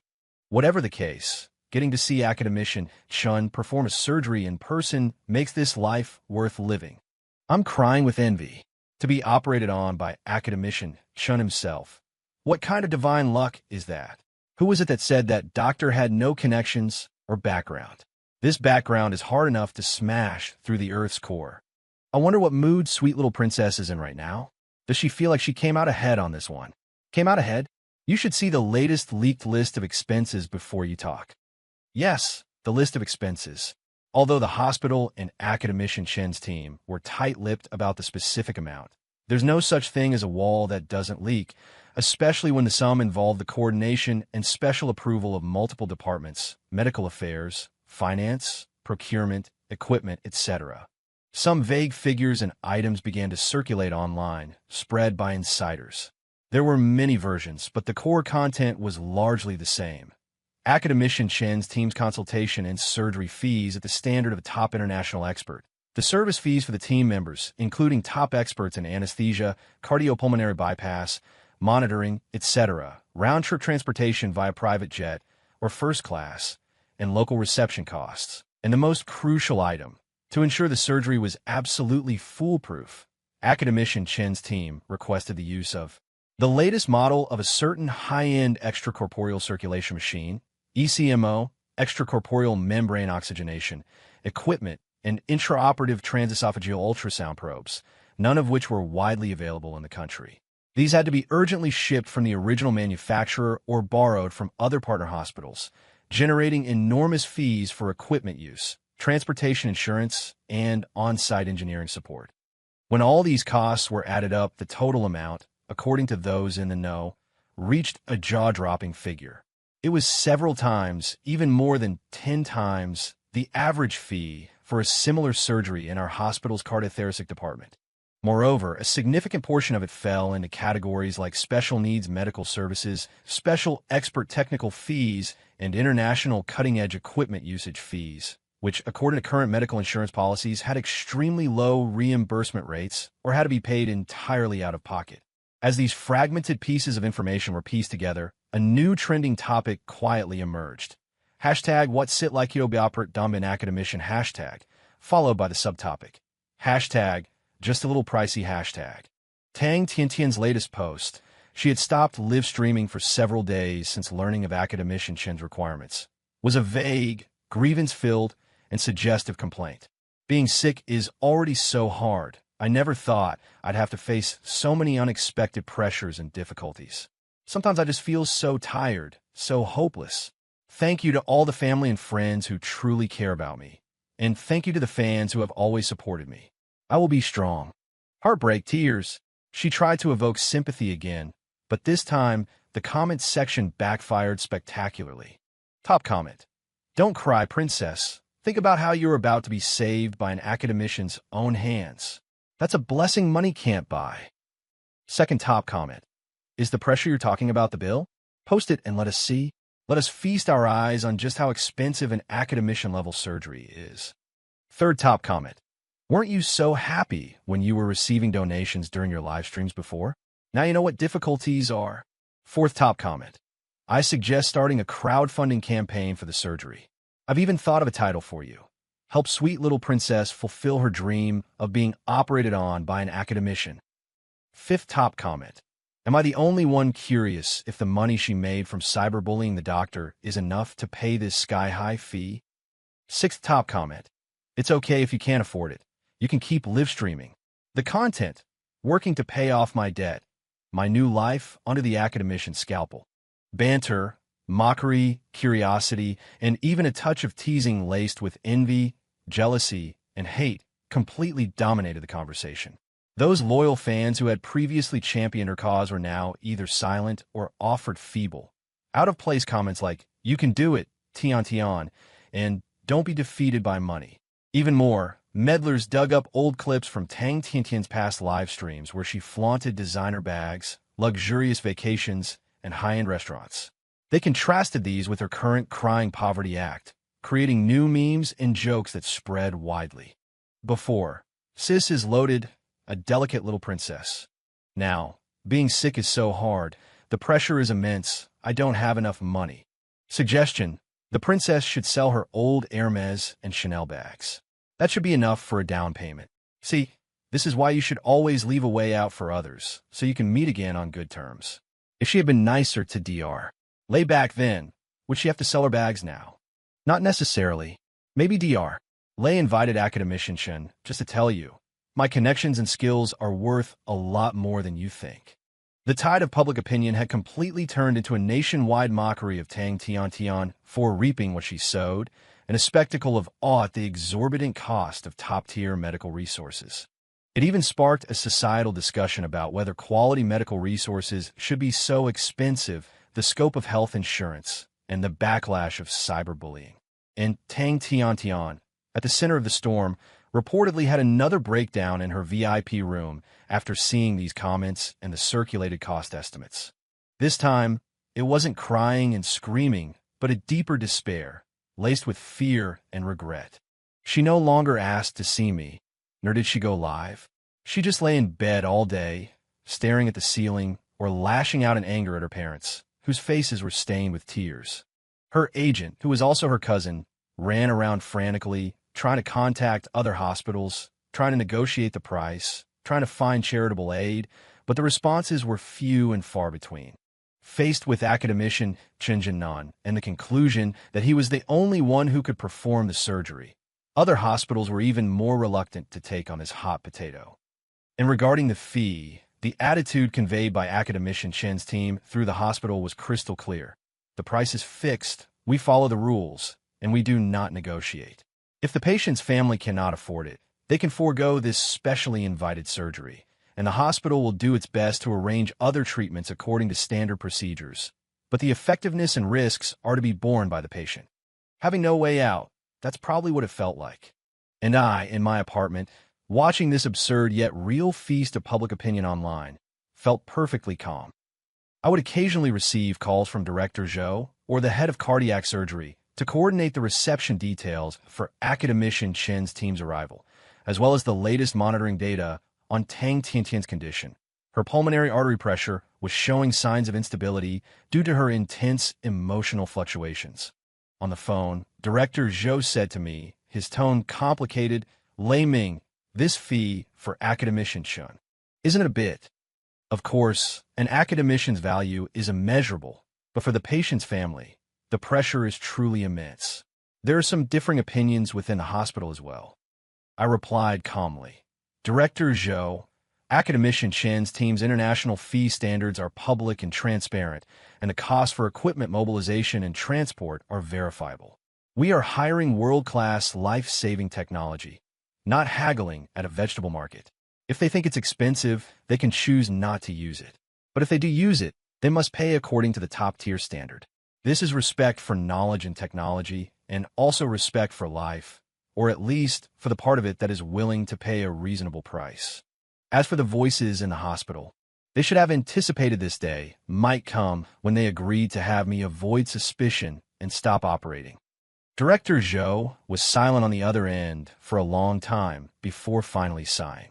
Whatever the case, getting to see Academician Chen perform a surgery in person makes this life worth living. I'm crying with envy to be operated on by Academician Chen himself. What kind of divine luck is that? Who was it that said that doctor had no connections or background? This background is hard enough to smash through the Earth's core. I wonder what mood sweet little princess is in right now. Does she feel like she came out ahead on this one? Came out ahead? You should see the latest leaked list of expenses before you talk. Yes, the list of expenses. Although the hospital and Academician Chen's team were tight-lipped about the specific amount, there's no such thing as a wall that doesn't leak, especially when the sum involved the coordination and special approval of multiple departments, medical affairs, finance, procurement, equipment, etc. Some vague figures and items began to circulate online, spread by insiders. There were many versions, but the core content was largely the same. Academician Chen's team's consultation and surgery fees at the standard of a top international expert. The service fees for the team members, including top experts in anesthesia, cardiopulmonary bypass, monitoring, etc., round-trip transportation via private jet or first class, and local reception costs. And the most crucial item, to ensure the surgery was absolutely foolproof, Academician Chen's team requested the use of the latest model of a certain high-end extracorporeal circulation machine, ECMO, extracorporeal membrane oxygenation, equipment, and intraoperative transesophageal ultrasound probes, none of which were widely available in the country. These had to be urgently shipped from the original manufacturer or borrowed from other partner hospitals, generating enormous fees for equipment use, transportation insurance, and on-site engineering support. When all these costs were added up, the total amount, according to those in the know, reached a jaw-dropping figure. It was several times, even more than 10 times, the average fee for a similar surgery in our hospital's cardiothoracic department. Moreover, a significant portion of it fell into categories like special needs medical services, special expert technical fees, and international cutting-edge equipment usage fees, which, according to current medical insurance policies, had extremely low reimbursement rates or had to be paid entirely out of pocket. As these fragmented pieces of information were pieced together, a new trending topic quietly emerged. Hashtag what sit like Yobiopert Dombin Academician hashtag, followed by the subtopic. Hashtag just a little pricey hashtag. Tang Tiantian's latest post. She had stopped live streaming for several days since learning of Academician Chen's requirements. Was a vague, grievance-filled, and suggestive complaint. Being sick is already so hard. I never thought I'd have to face so many unexpected pressures and difficulties. Sometimes I just feel so tired, so hopeless. Thank you to all the family and friends who truly care about me. And thank you to the fans who have always supported me. I will be strong. Heartbreak, tears. She tried to evoke sympathy again, but this time the comment section backfired spectacularly. Top comment. Don't cry, princess. Think about how you're about to be saved by an academician's own hands. That's a blessing money can't buy. Second top comment. Is the pressure you're talking about the bill? Post it and let us see. Let us feast our eyes on just how expensive an academician-level surgery is. Third top comment. Weren't you so happy when you were receiving donations during your live streams before? Now you know what difficulties are. Fourth top comment. I suggest starting a crowdfunding campaign for the surgery. I've even thought of a title for you. Help sweet little princess fulfill her dream of being operated on by an academician. Fifth top comment. Am I the only one curious if the money she made from cyberbullying the doctor is enough to pay this sky-high fee? Sixth top comment. It's okay if you can't afford it. You can keep live streaming. The content, working to pay off my debt, my new life under the academician's scalpel. Banter, mockery, curiosity, and even a touch of teasing laced with envy, jealousy, and hate completely dominated the conversation. Those loyal fans who had previously championed her cause were now either silent or offered feeble, out-of-place comments like, "You can do it, Tian Tian," and "Don't be defeated by money." Even more, meddlers dug up old clips from Tang Tiantian's past live streams where she flaunted designer bags, luxurious vacations, and high-end restaurants. They contrasted these with her current crying poverty act, creating new memes and jokes that spread widely. Before, sis is loaded, a delicate little princess. Now, being sick is so hard, the pressure is immense, I don't have enough money. Suggestion, the princess should sell her old Hermes and Chanel bags. That should be enough for a down payment. See, this is why you should always leave a way out for others, so you can meet again on good terms. If she had been nicer to DR, lay back then, would she have to sell her bags now? Not necessarily. Maybe DR. Lay invited Academician Chen just to tell you, my connections and skills are worth a lot more than you think. The tide of public opinion had completely turned into a nationwide mockery of Tang Tiantian for reaping what she sowed, and a spectacle of awe at the exorbitant cost of top-tier medical resources. It even sparked a societal discussion about whether quality medical resources should be so expensive, the scope of health insurance, and the backlash of cyberbullying. And Tang Tiantian, at the center of the storm, reportedly had another breakdown in her VIP room after seeing these comments and the circulated cost estimates. This time, it wasn't crying and screaming, but a deeper despair, laced with fear and regret. She no longer asked to see me, nor did she go live. She just lay in bed all day, staring at the ceiling or lashing out in anger at her parents, whose faces were stained with tears. Her agent, who was also her cousin, ran around frantically, trying to contact other hospitals, trying to negotiate the price, trying to find charitable aid, but the responses were few and far between. Faced with academician Chen Jinnan and the conclusion that he was the only one who could perform the surgery, other hospitals were even more reluctant to take on this hot potato. And regarding the fee, the attitude conveyed by academician Chen's team through the hospital was crystal clear. The price is fixed, we follow the rules, and we do not negotiate. If the patient's family cannot afford it, they can forego this specially invited surgery, and the hospital will do its best to arrange other treatments according to standard procedures. But the effectiveness and risks are to be borne by the patient. Having no way out, that's probably what it felt like. And I, in my apartment, watching this absurd yet real feast of public opinion online, felt perfectly calm. I would occasionally receive calls from Director Zhou or the head of cardiac surgery to coordinate the reception details for academician Chen's team's arrival, as well as the latest monitoring data on Tang Tiantian's condition. Her pulmonary artery pressure was showing signs of instability due to her intense emotional fluctuations. On the phone, Director Zhou said to me, his tone complicated, "Lei Ming, this fee for academician Chen, isn't it a bit? Of course, an academician's value is immeasurable, but for the patient's family, the pressure is truly immense. There are some differing opinions within the hospital as well." I replied calmly, "Director Zhou, academician Chen's team's international fee standards are public and transparent, and the costs for equipment mobilization and transport are verifiable. We are hiring world-class life-saving technology, not haggling at a vegetable market. If they think it's expensive, they can choose not to use it. But if they do use it, they must pay according to the top-tier standard. This is respect for knowledge and technology, and also respect for life, or at least for the part of it that is willing to pay a reasonable price. As for the voices in the hospital, they should have anticipated this day might come when they agreed to have me avoid suspicion and stop operating." Director Zhou was silent on the other end for a long time before finally sighing.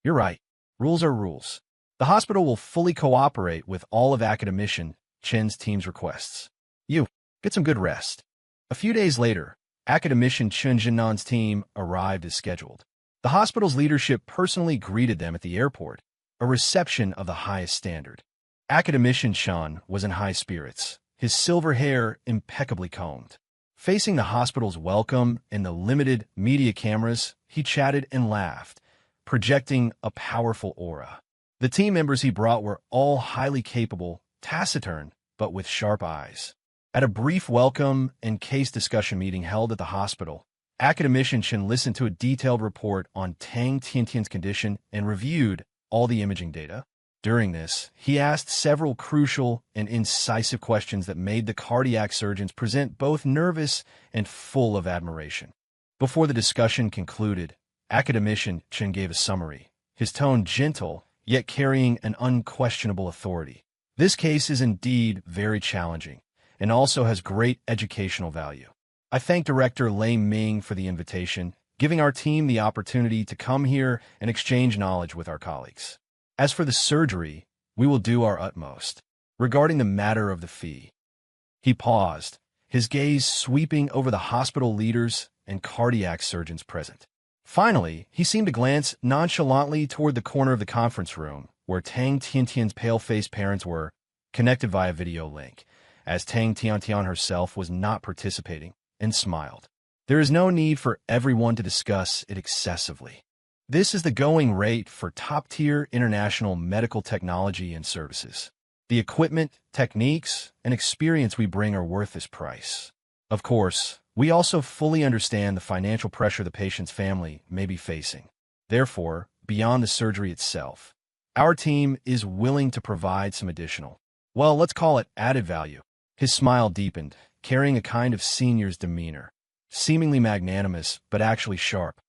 "You're right. Rules are rules. The hospital will fully cooperate with all of academician Chen's team's requests. You, get some good rest." A few days later, academician Chen Jinnan's team arrived as scheduled. The hospital's leadership personally greeted them at the airport, a reception of the highest standard. Academician Chen was in high spirits, his silver hair impeccably combed. Facing the hospital's welcome and the limited media cameras, he chatted and laughed, projecting a powerful aura. The team members he brought were all highly capable, taciturn, but with sharp eyes. At a brief welcome and case discussion meeting held at the hospital, academician Chen listened to a detailed report on Tang Tiantian's condition and reviewed all the imaging data. During this, he asked several crucial and incisive questions that made the cardiac surgeons present both nervous and full of admiration. Before the discussion concluded, academician Chen gave a summary, his tone gentle, yet carrying an unquestionable authority. "This case is indeed very challenging, and also has great educational value. I thank Director Lei Ming for the invitation, giving our team the opportunity to come here and exchange knowledge with our colleagues. As for the surgery, we will do our utmost. Regarding the matter of the fee..." He paused, his gaze sweeping over the hospital leaders and cardiac surgeons present. Finally, he seemed to glance nonchalantly toward the corner of the conference room, where Tang Tiantian's pale-faced parents were, connected via video link, as Tang Tiantian herself was not participating, and smiled. "There is no need for everyone to discuss it excessively. This is the going rate for top-tier international medical technology and services. The equipment, techniques, and experience we bring are worth this price. Of course, we also fully understand the financial pressure the patient's family may be facing. Therefore, beyond the surgery itself, our team is willing to provide some additional, well, let's call it added value." His smile deepened, carrying a kind of senior's demeanor, seemingly magnanimous but actually sharp.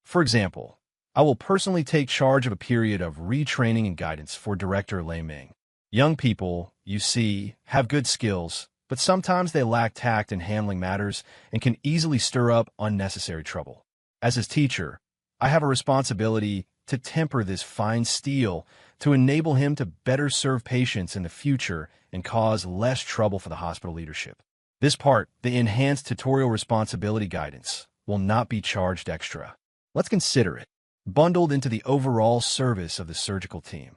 For example, I will personally take charge of a period of retraining and guidance for Director Lei Ming. Young people, you see, have good skills, but sometimes they lack tact in handling matters and can easily stir up unnecessary trouble. As his teacher, I have a responsibility to temper this fine steel to enable him to better serve patients in the future and cause less trouble for the hospital leadership. This part, the enhanced tutorial responsibility guidance, will not be charged extra. Let's consider it, bundled into the overall service of the surgical team.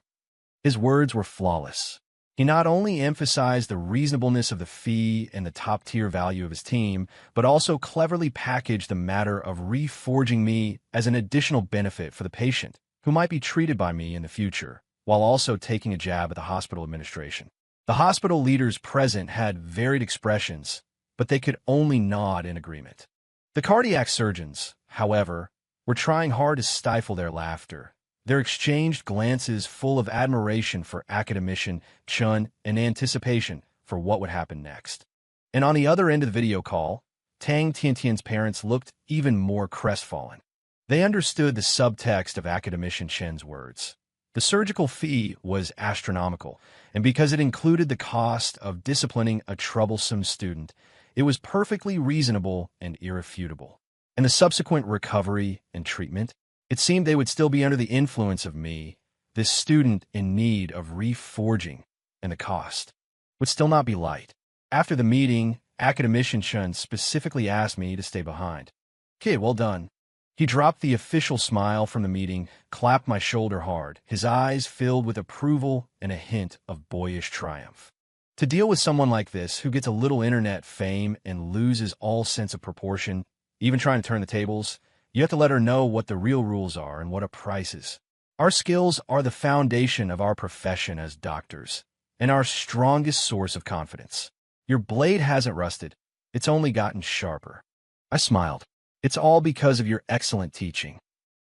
His words were flawless. He not only emphasized the reasonableness of the fee and the top-tier value of his team, but also cleverly packaged the matter of reforging me as an additional benefit for the patient, who might be treated by me in the future, while also taking a jab at the hospital administration. The hospital leaders present had varied expressions, but they could only nod in agreement. The cardiac surgeons, however, were trying hard to stifle their laughter. Their exchanged glances full of admiration for academician Chun and anticipation for what would happen next. And on the other end of the video call, Tang Tiantian's parents looked even more crestfallen. They understood the subtext of academician Chen's words. The surgical fee was astronomical, and because it included the cost of disciplining a troublesome student, it was perfectly reasonable and irrefutable. And the subsequent recovery and treatment, it seemed they would still be under the influence of me, this student in need of reforging, and the cost would still not be light. After the meeting, academician Chen specifically asked me to stay behind. "Okay, well done." He dropped the official smile from the meeting, clapped my shoulder hard, his eyes filled with approval and a hint of boyish triumph. To deal with someone like this, who gets a little internet fame and loses all sense of proportion, even trying to turn the tables, you have to let her know what the real rules are and what a price is. Our skills are the foundation of our profession as doctors, and our strongest source of confidence. Your blade hasn't rusted, it's only gotten sharper. I smiled. It's all because of your excellent teaching.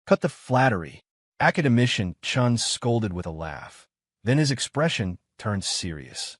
Cut the flattery. Academician Chun scolded with a laugh. Then his expression turned serious.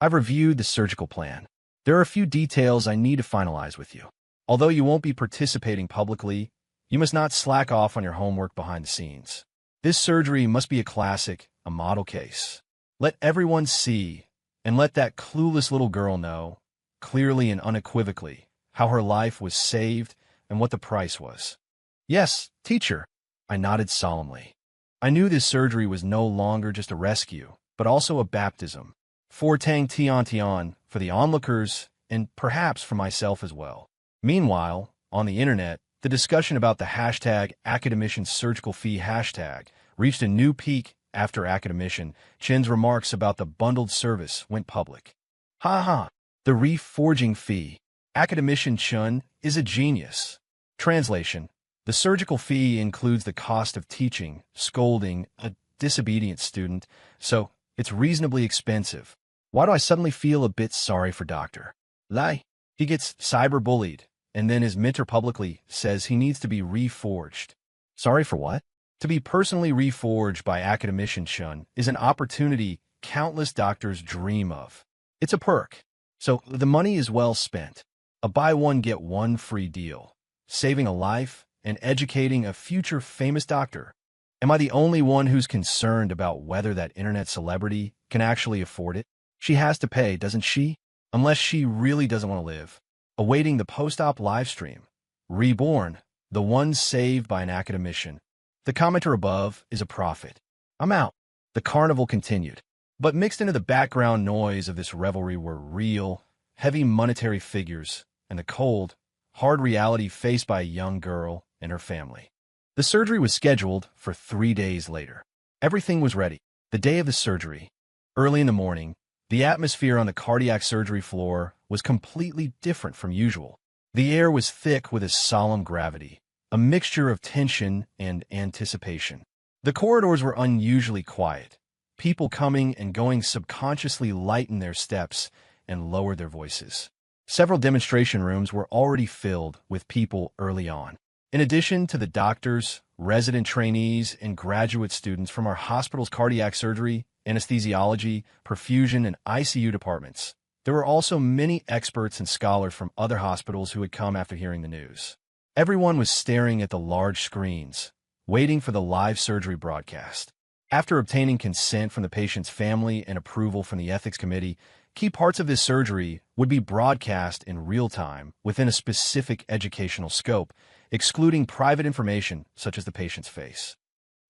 I've reviewed the surgical plan. There are a few details I need to finalize with you. Although you won't be participating publicly, you must not slack off on your homework behind the scenes. This surgery must be a classic, a model case. Let everyone see, and let that clueless little girl know, clearly and unequivocally, how her life was saved and what the price was. Yes, teacher, I nodded solemnly. I knew this surgery was no longer just a rescue, but also a baptism. For Tang Tiantian, for the onlookers, and perhaps for myself as well. Meanwhile, on the internet, the discussion about the hashtag academician surgical fee hashtag reached a new peak after academician Chen's remarks about the bundled service went public. Ha ha, the reforging fee. Academician Chen is a genius. Translation: the surgical fee includes the cost of teaching, scolding a disobedient student, so it's reasonably expensive. Why do I suddenly feel a bit sorry for Dr. Lai? He gets cyberbullied, and then his mentor publicly says he needs to be reforged. Sorry for what? To be personally reforged by academician Chen is an opportunity countless doctors dream of. It's a perk, so the money is well spent. A buy one get one free deal, saving a life and educating a future famous doctor. Am I the only one who's concerned about whether that internet celebrity can actually afford it? She has to pay, doesn't she? Unless she really doesn't want to live. Awaiting the post-op livestream. Reborn, the one saved by an academician. The commenter above is a prophet. I'm out. The carnival continued. But mixed into the background noise of this revelry were real, heavy monetary figures and the cold, hard reality faced by a young girl and her family. The surgery was scheduled for 3 days later. Everything was ready. The day of the surgery. Early in the morning, the atmosphere on the cardiac surgery floor was completely different from usual. The air was thick with a solemn gravity, a mixture of tension and anticipation. The corridors were unusually quiet. People coming and going subconsciously lightened their steps and lowered their voices. Several demonstration rooms were already filled with people early on. In addition to the doctors, resident trainees, and graduate students from our hospital's cardiac surgery, anesthesiology, perfusion, and ICU departments, there were also many experts and scholars from other hospitals who had come after hearing the news. Everyone was staring at the large screens, waiting for the live surgery broadcast. After obtaining consent from the patient's family and approval from the ethics committee, key parts of this surgery would be broadcast in real time within a specific educational scope, excluding private information such as the patient's face.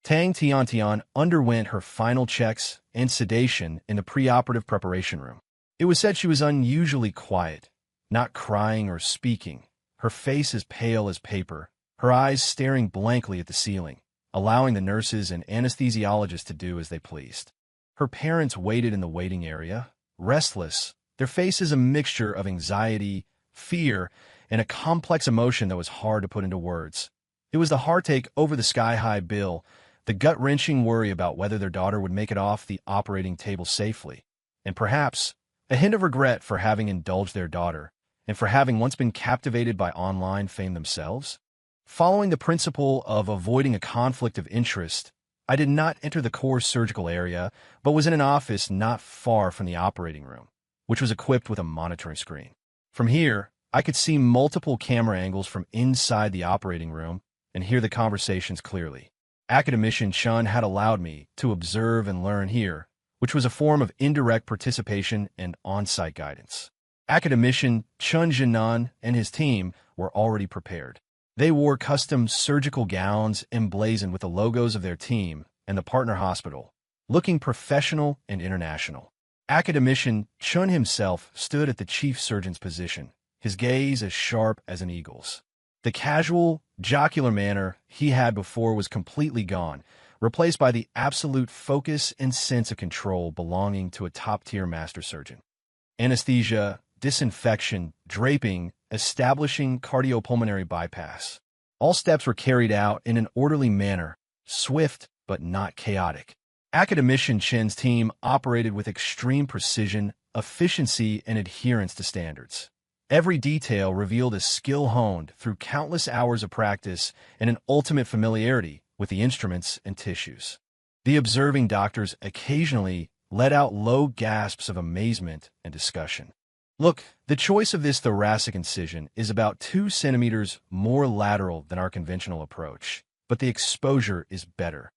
Tang Tiantian underwent her final checks and sedation in the preoperative preparation room. It was said she was unusually quiet, not crying or speaking, her face as pale as paper, her eyes staring blankly at the ceiling, allowing the nurses and anesthesiologists to do as they pleased. Her parents waited in the waiting area, restless, their faces a mixture of anxiety, fear, and a complex emotion that was hard to put into words. It was the heartache over the sky-high bill, the gut-wrenching worry about whether their daughter would make it off the operating table safely, and perhaps a hint of regret for having indulged their daughter and for having once been captivated by online fame themselves. Following the principle of avoiding a conflict of interest, I did not enter the core surgical area, but was in an office not far from the operating room, which was equipped with a monitoring screen. From here, I could see multiple camera angles from inside the operating room and hear the conversations clearly. Academician Chun had allowed me to observe and learn here, which was a form of indirect participation and on-site guidance. Academician Chun Jinan and his team were already prepared. They wore custom surgical gowns emblazoned with the logos of their team and the partner hospital, looking professional and international. Academician Chun himself stood at the chief surgeon's position, his gaze as sharp as an eagle's. The casual, jocular manner he had before was completely gone, replaced by the absolute focus and sense of control belonging to a top-tier master surgeon. Anesthesia, disinfection, draping, establishing cardiopulmonary bypass. All steps were carried out in an orderly manner, swift but not chaotic. Academician Chen's team operated with extreme precision, efficiency, and adherence to standards. Every detail revealed a skill honed through countless hours of practice and an ultimate familiarity with the instruments and tissues. The observing doctors occasionally let out low gasps of amazement and discussion. Look, the choice of this thoracic incision is about 2 centimeters more lateral than our conventional approach, but the exposure is better.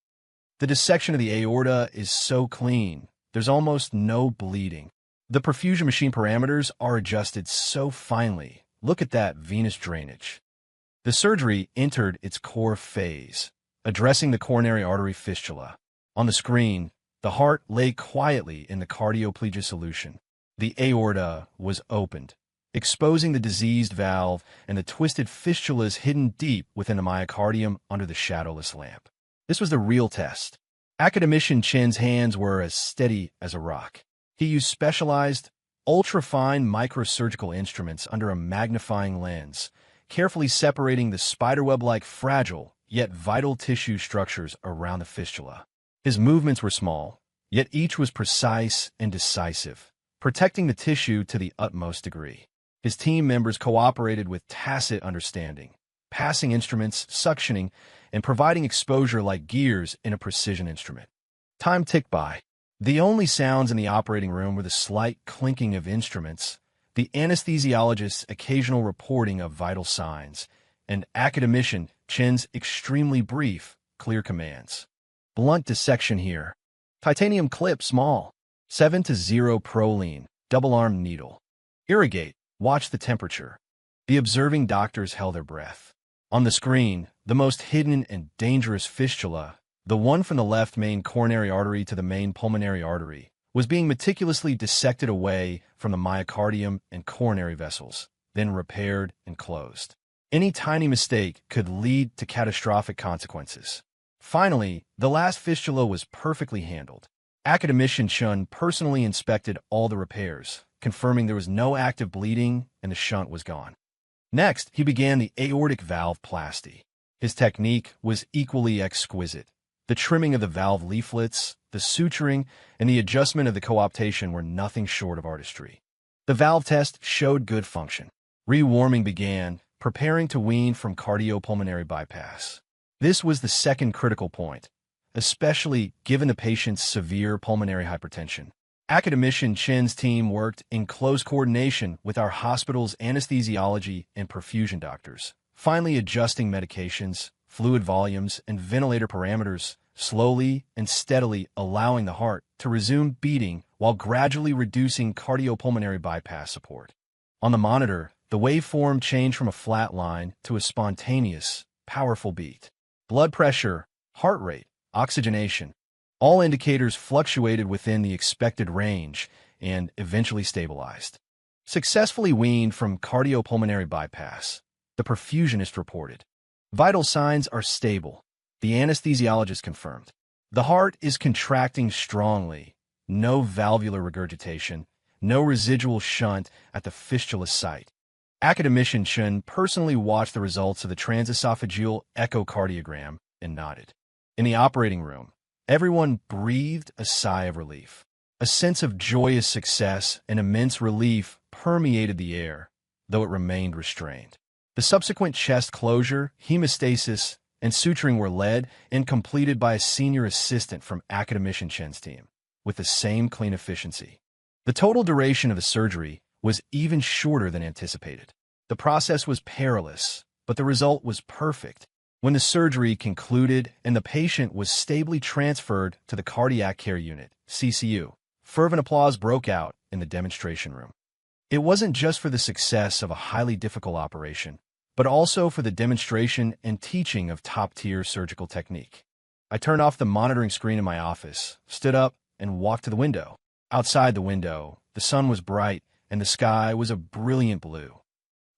The dissection of the aorta is so clean, there's almost no bleeding. The perfusion machine parameters are adjusted so finely. Look at that venous drainage. The surgery entered its core phase, addressing the coronary artery fistula. On the screen, the heart lay quietly in the cardioplegia solution. The aorta was opened, exposing the diseased valve and the twisted fistulas hidden deep within the myocardium under the shadowless lamp. This was the real test. Academician Chen's hands were as steady as a rock. He used specialized, ultra-fine microsurgical instruments under a magnifying lens, carefully separating the spiderweb-like fragile yet vital tissue structures around the fistula. His movements were small, yet each was precise and decisive, protecting the tissue to the utmost degree. His team members cooperated with tacit understanding, passing instruments, suctioning, and providing exposure like gears in a precision instrument. Time ticked by. The only sounds in the operating room were the slight clinking of instruments, the anesthesiologist's occasional reporting of vital signs, and academician Chen's extremely brief, clear commands. Blunt dissection here. Titanium clip small. 7-0 Prolene, double-armed needle. Irrigate, watch the temperature. The observing doctors held their breath. On the screen, the most hidden and dangerous fistula, the one from the left main coronary artery to the main pulmonary artery, was being meticulously dissected away from the myocardium and coronary vessels, then repaired and closed. Any tiny mistake could lead to catastrophic consequences. Finally, the last fistula was perfectly handled. Academician Chun personally inspected all the repairs, confirming there was no active bleeding and the shunt was gone. Next, he began the aortic valveplasty. His technique was equally exquisite. The trimming of the valve leaflets, the suturing, and the adjustment of the cooptation were nothing short of artistry. The valve test showed good function. Rewarming began, preparing to wean from cardiopulmonary bypass. This was the second critical point, especially given the patient's severe pulmonary hypertension. Academician Chen's team worked in close coordination with our hospital's anesthesiology and perfusion doctors, finally adjusting medications, fluid volumes, and ventilator parameters, slowly and steadily allowing the heart to resume beating while gradually reducing cardiopulmonary bypass support. On the monitor, the waveform changed from a flat line to a spontaneous, powerful beat. Blood pressure, heart rate, oxygenation, all indicators fluctuated within the expected range and eventually stabilized. Successfully weaned from cardiopulmonary bypass, the perfusionist reported. Vital signs are stable. The anesthesiologist confirmed. The heart is contracting strongly. No valvular regurgitation. No residual shunt at the fistula site. Academician Chen personally watched the results of the transesophageal echocardiogram and nodded. In the operating room, everyone breathed a sigh of relief. A sense of joyous success and immense relief permeated the air, though it remained restrained. The subsequent chest closure, hemostasis, and suturing were led and completed by a senior assistant from Academician Chen's team, with the same clean efficiency. The total duration of the surgery was even shorter than anticipated. The process was perilous, but the result was perfect. When the surgery concluded and the patient was stably transferred to the Cardiac Care Unit, CCU, fervent applause broke out in the demonstration room. It wasn't just for the success of a highly difficult operation, but also for the demonstration and teaching of top-tier surgical technique. I turned off the monitoring screen in my office, stood up, and walked to the window. Outside the window, the sun was bright, and the sky was a brilliant blue.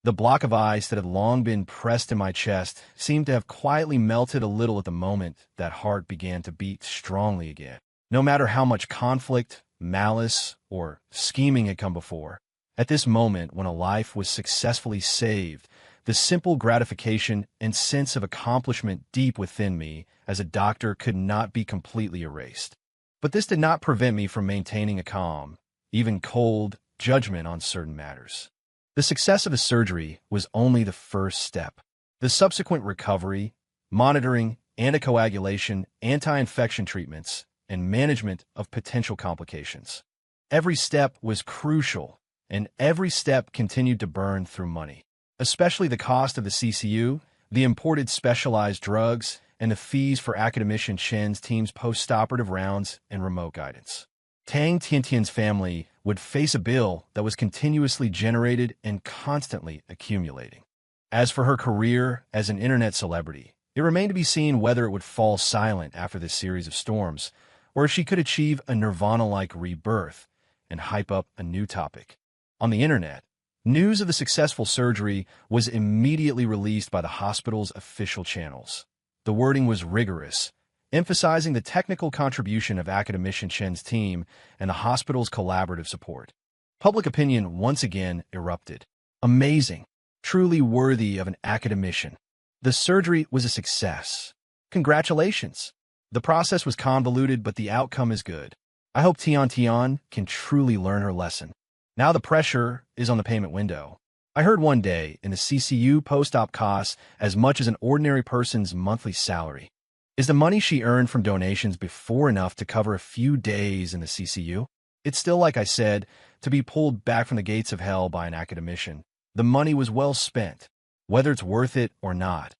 The block of ice that had long been pressed in my chest seemed to have quietly melted a little at the moment that heart began to beat strongly again. No matter how much conflict, malice, or scheming had come before, at this moment when a life was successfully saved, the simple gratification and sense of accomplishment deep within me as a doctor could not be completely erased. But this did not prevent me from maintaining a calm, even cold, judgment on certain matters. The success of the surgery was only the first step. The subsequent recovery, monitoring, anticoagulation, anti-infection treatments, and management of potential complications. Every step was crucial, and every step continued to burn through money, especially the cost of the CCU, the imported specialized drugs, and the fees for Academician Chen's team's post-operative rounds and remote guidance. Tang Tiantian's family would face a bill that was continuously generated and constantly accumulating. As for her career as an internet celebrity, it remained to be seen whether it would fall silent after this series of storms, or if she could achieve a Nirvana-like rebirth and hype up a new topic. On the internet, news of the successful surgery was immediately released by the hospital's official channels. The wording was rigorous, emphasizing the technical contribution of Academician Chen's team and the hospital's collaborative support. Public opinion once again erupted. Amazing. Truly worthy of an academician. The surgery was a success. Congratulations. The process was convoluted, but the outcome is good. I hope Tian Tian can truly learn her lesson. Now the pressure is on the payment window. I heard one day in the CCU post-op costs as much as an ordinary person's monthly salary. Is the money she earned from donations before enough to cover a few days in the CCU? It's still, like I said, to be pulled back from the gates of hell by an academician. The money was well spent. Whether it's worth it or not,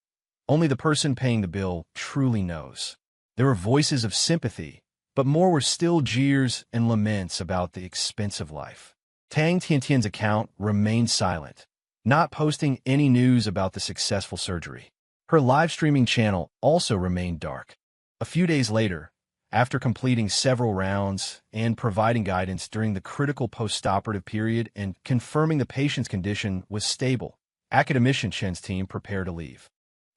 only the person paying the bill truly knows. There were voices of sympathy, but more were still jeers and laments about the expense of life. Tang Tiantian's account remained silent, not posting any news about the successful surgery. Her live streaming channel also remained dark. A few days later, after completing several rounds and providing guidance during the critical post-operative period and confirming the patient's condition was stable, Academician Chen's team prepared to leave.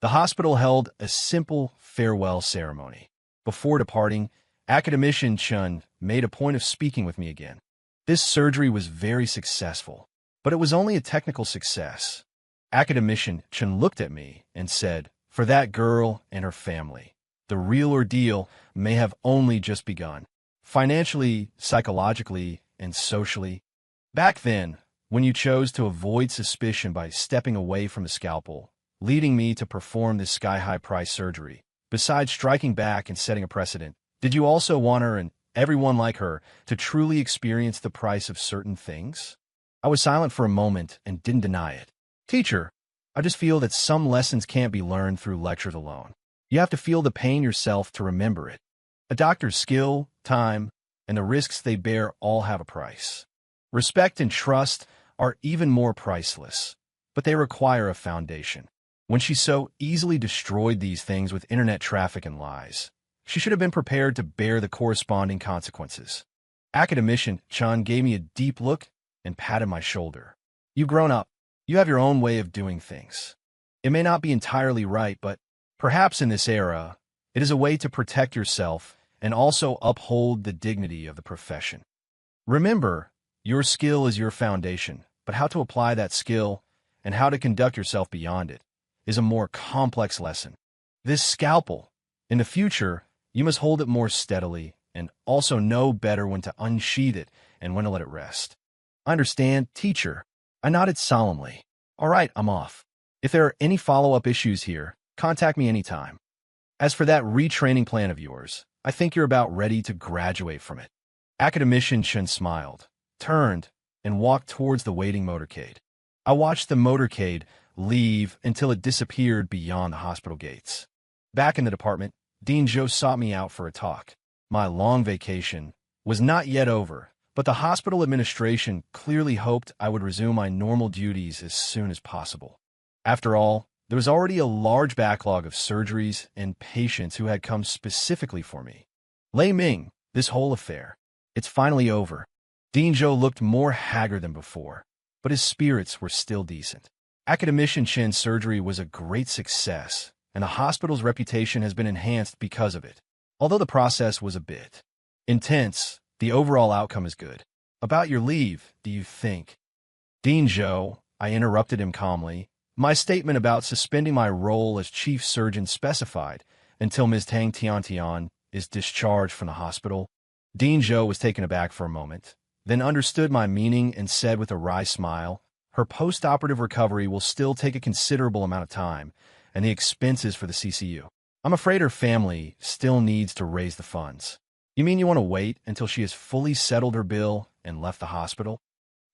The hospital held a simple farewell ceremony. Before departing, Academician Chen made a point of speaking with me again. This surgery was very successful, but it was only a technical success. Academician Chen looked at me and said, "For that girl and her family, the real ordeal may have only just begun. Financially, psychologically, and socially. Back then, when you chose to avoid suspicion by stepping away from the scalpel, leading me to perform this sky-high price surgery, besides striking back and setting a precedent, did you also want her and everyone like her to truly experience the price of certain things?" I was silent for a moment and didn't deny it. "Teacher, I just feel that some lessons can't be learned through lectures alone. You have to feel the pain yourself to remember it. A doctor's skill, time, and the risks they bear all have a price. Respect and trust are even more priceless, but they require a foundation. When she so easily destroyed these things with internet traffic and lies, she should have been prepared to bear the corresponding consequences. Academician Chan gave me a deep look and patted my shoulder. You've grown up. You have your own way of doing things. It may not be entirely right, but perhaps in this era, it is a way to protect yourself and also uphold the dignity of the profession. Remember, your skill is your foundation, but how to apply that skill and how to conduct yourself beyond it is a more complex lesson. This scalpel, in the future, you must hold it more steadily and also know better when to unsheath it and when to let it rest. I understand, teacher. I nodded solemnly. All right, I'm off. If there are any follow-up issues here, contact me anytime. As for that retraining plan of yours, I think you're about ready to graduate from it. Academician Chen smiled, turned, and walked towards the waiting motorcade. I watched the motorcade leave until it disappeared beyond the hospital gates. Back in the department, Dean Zhou sought me out for a talk. My long vacation was not yet over, but the hospital administration clearly hoped I would resume my normal duties as soon as possible. After all, there was already a large backlog of surgeries and patients who had come specifically for me. Lei Ming, this whole affair, it's finally over. Dean Zhou looked more haggard than before, but his spirits were still decent. Academician Chen's surgery was a great success, and the hospital's reputation has been enhanced because of it. Although the process was a bit intense, the overall outcome is good. About your leave, do you think? Dean Zhou, I interrupted him calmly. My statement about suspending my role as chief surgeon specified until Ms. Tang Tiantian is discharged from the hospital. Dean Zhou was taken aback for a moment, then understood my meaning and said with a wry smile, her post-operative recovery will still take a considerable amount of time, and the expenses for the CCU. I'm afraid her family still needs to raise the funds. You mean you want to wait until she has fully settled her bill and left the hospital?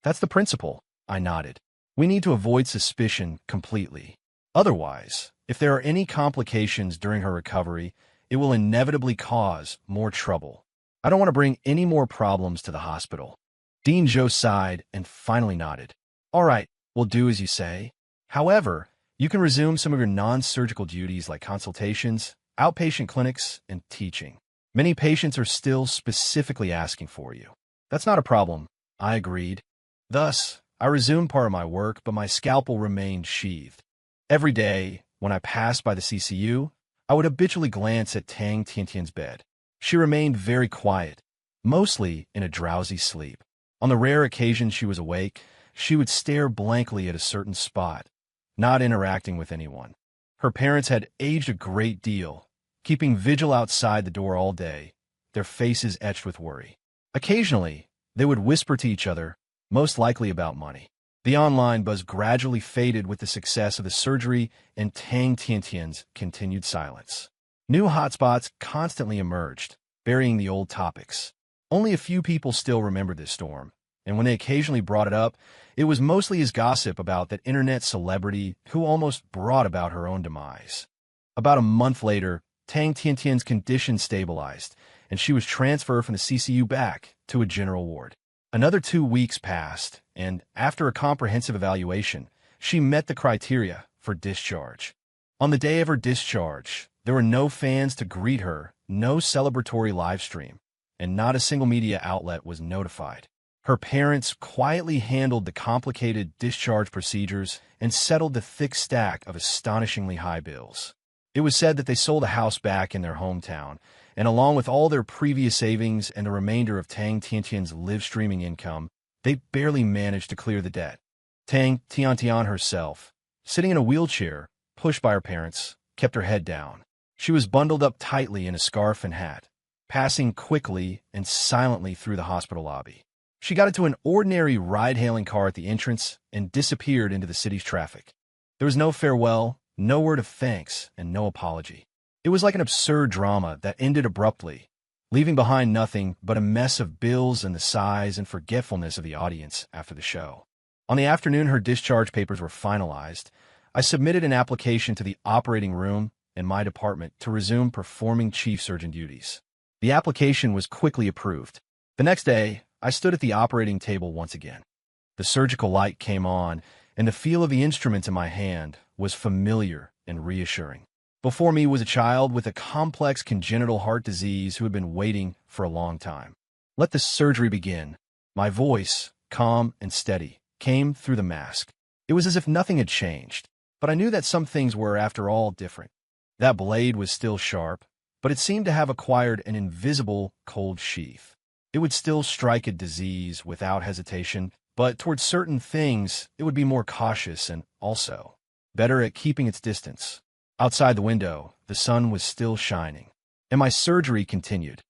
That's the principle, I nodded. We need to avoid suspicion completely. Otherwise, if there are any complications during her recovery, it will inevitably cause more trouble. I don't want to bring any more problems to the hospital. Dean Zhou sighed and finally nodded. All right, we'll do as you say. However, you can resume some of your non-surgical duties like consultations, outpatient clinics, and teaching. Many patients are still specifically asking for you. That's not a problem, I agreed. Thus, I resumed part of my work, but my scalpel remained sheathed. Every day, when I passed by the CCU, I would habitually glance at Tang Tiantian's bed. She remained very quiet, mostly in a drowsy sleep. On the rare occasion she was awake, she would stare blankly at a certain spot, not interacting with anyone. Her parents had aged a great deal, keeping vigil outside the door all day, their faces etched with worry. Occasionally, they would whisper to each other, most likely about money. The online buzz gradually faded with the success of the surgery and Tang Tiantian's continued silence. New hotspots constantly emerged, burying the old topics. Only a few people still remembered this storm, and when they occasionally brought it up, it was mostly as gossip about that internet celebrity who almost brought about her own demise. About a month later, Tang Tiantian's condition stabilized, and she was transferred from the CCU back to a general ward. Another 2 weeks passed, and after a comprehensive evaluation, she met the criteria for discharge. On the day of her discharge, there were no fans to greet her, no celebratory live stream, and not a single media outlet was notified. Her parents quietly handled the complicated discharge procedures and settled the thick stack of astonishingly high bills. It was said that they sold a house back in their hometown, and along with all their previous savings and the remainder of Tang Tiantian's live streaming income, they barely managed to clear the debt. Tang Tiantian herself, sitting in a wheelchair, pushed by her parents, kept her head down. She was bundled up tightly in a scarf and hat, passing quickly and silently through the hospital lobby. She got into an ordinary ride-hailing car at the entrance and disappeared into the city's traffic. There was no farewell, no word of thanks, and no apology. It was like an absurd drama that ended abruptly, leaving behind nothing but a mess of bills and the sighs and forgetfulness of the audience after the show. On the afternoon her discharge papers were finalized, I submitted an application to the operating room in my department to resume performing chief surgeon duties. The application was quickly approved. The next day, I stood at the operating table once again. The surgical light came on, and the feel of the instrument in my hand was familiar and reassuring. Before me was a child with a complex congenital heart disease who had been waiting for a long time. Let the surgery begin. My voice, calm and steady, came through the mask. It was as if nothing had changed, but I knew that some things were, after all, different. That blade was still sharp, but it seemed to have acquired an invisible, cold sheath. It would still strike at disease without hesitation, but towards certain things it would be more cautious and, also, better at keeping its distance. Outside the window, the sun was still shining, and my surgery continued.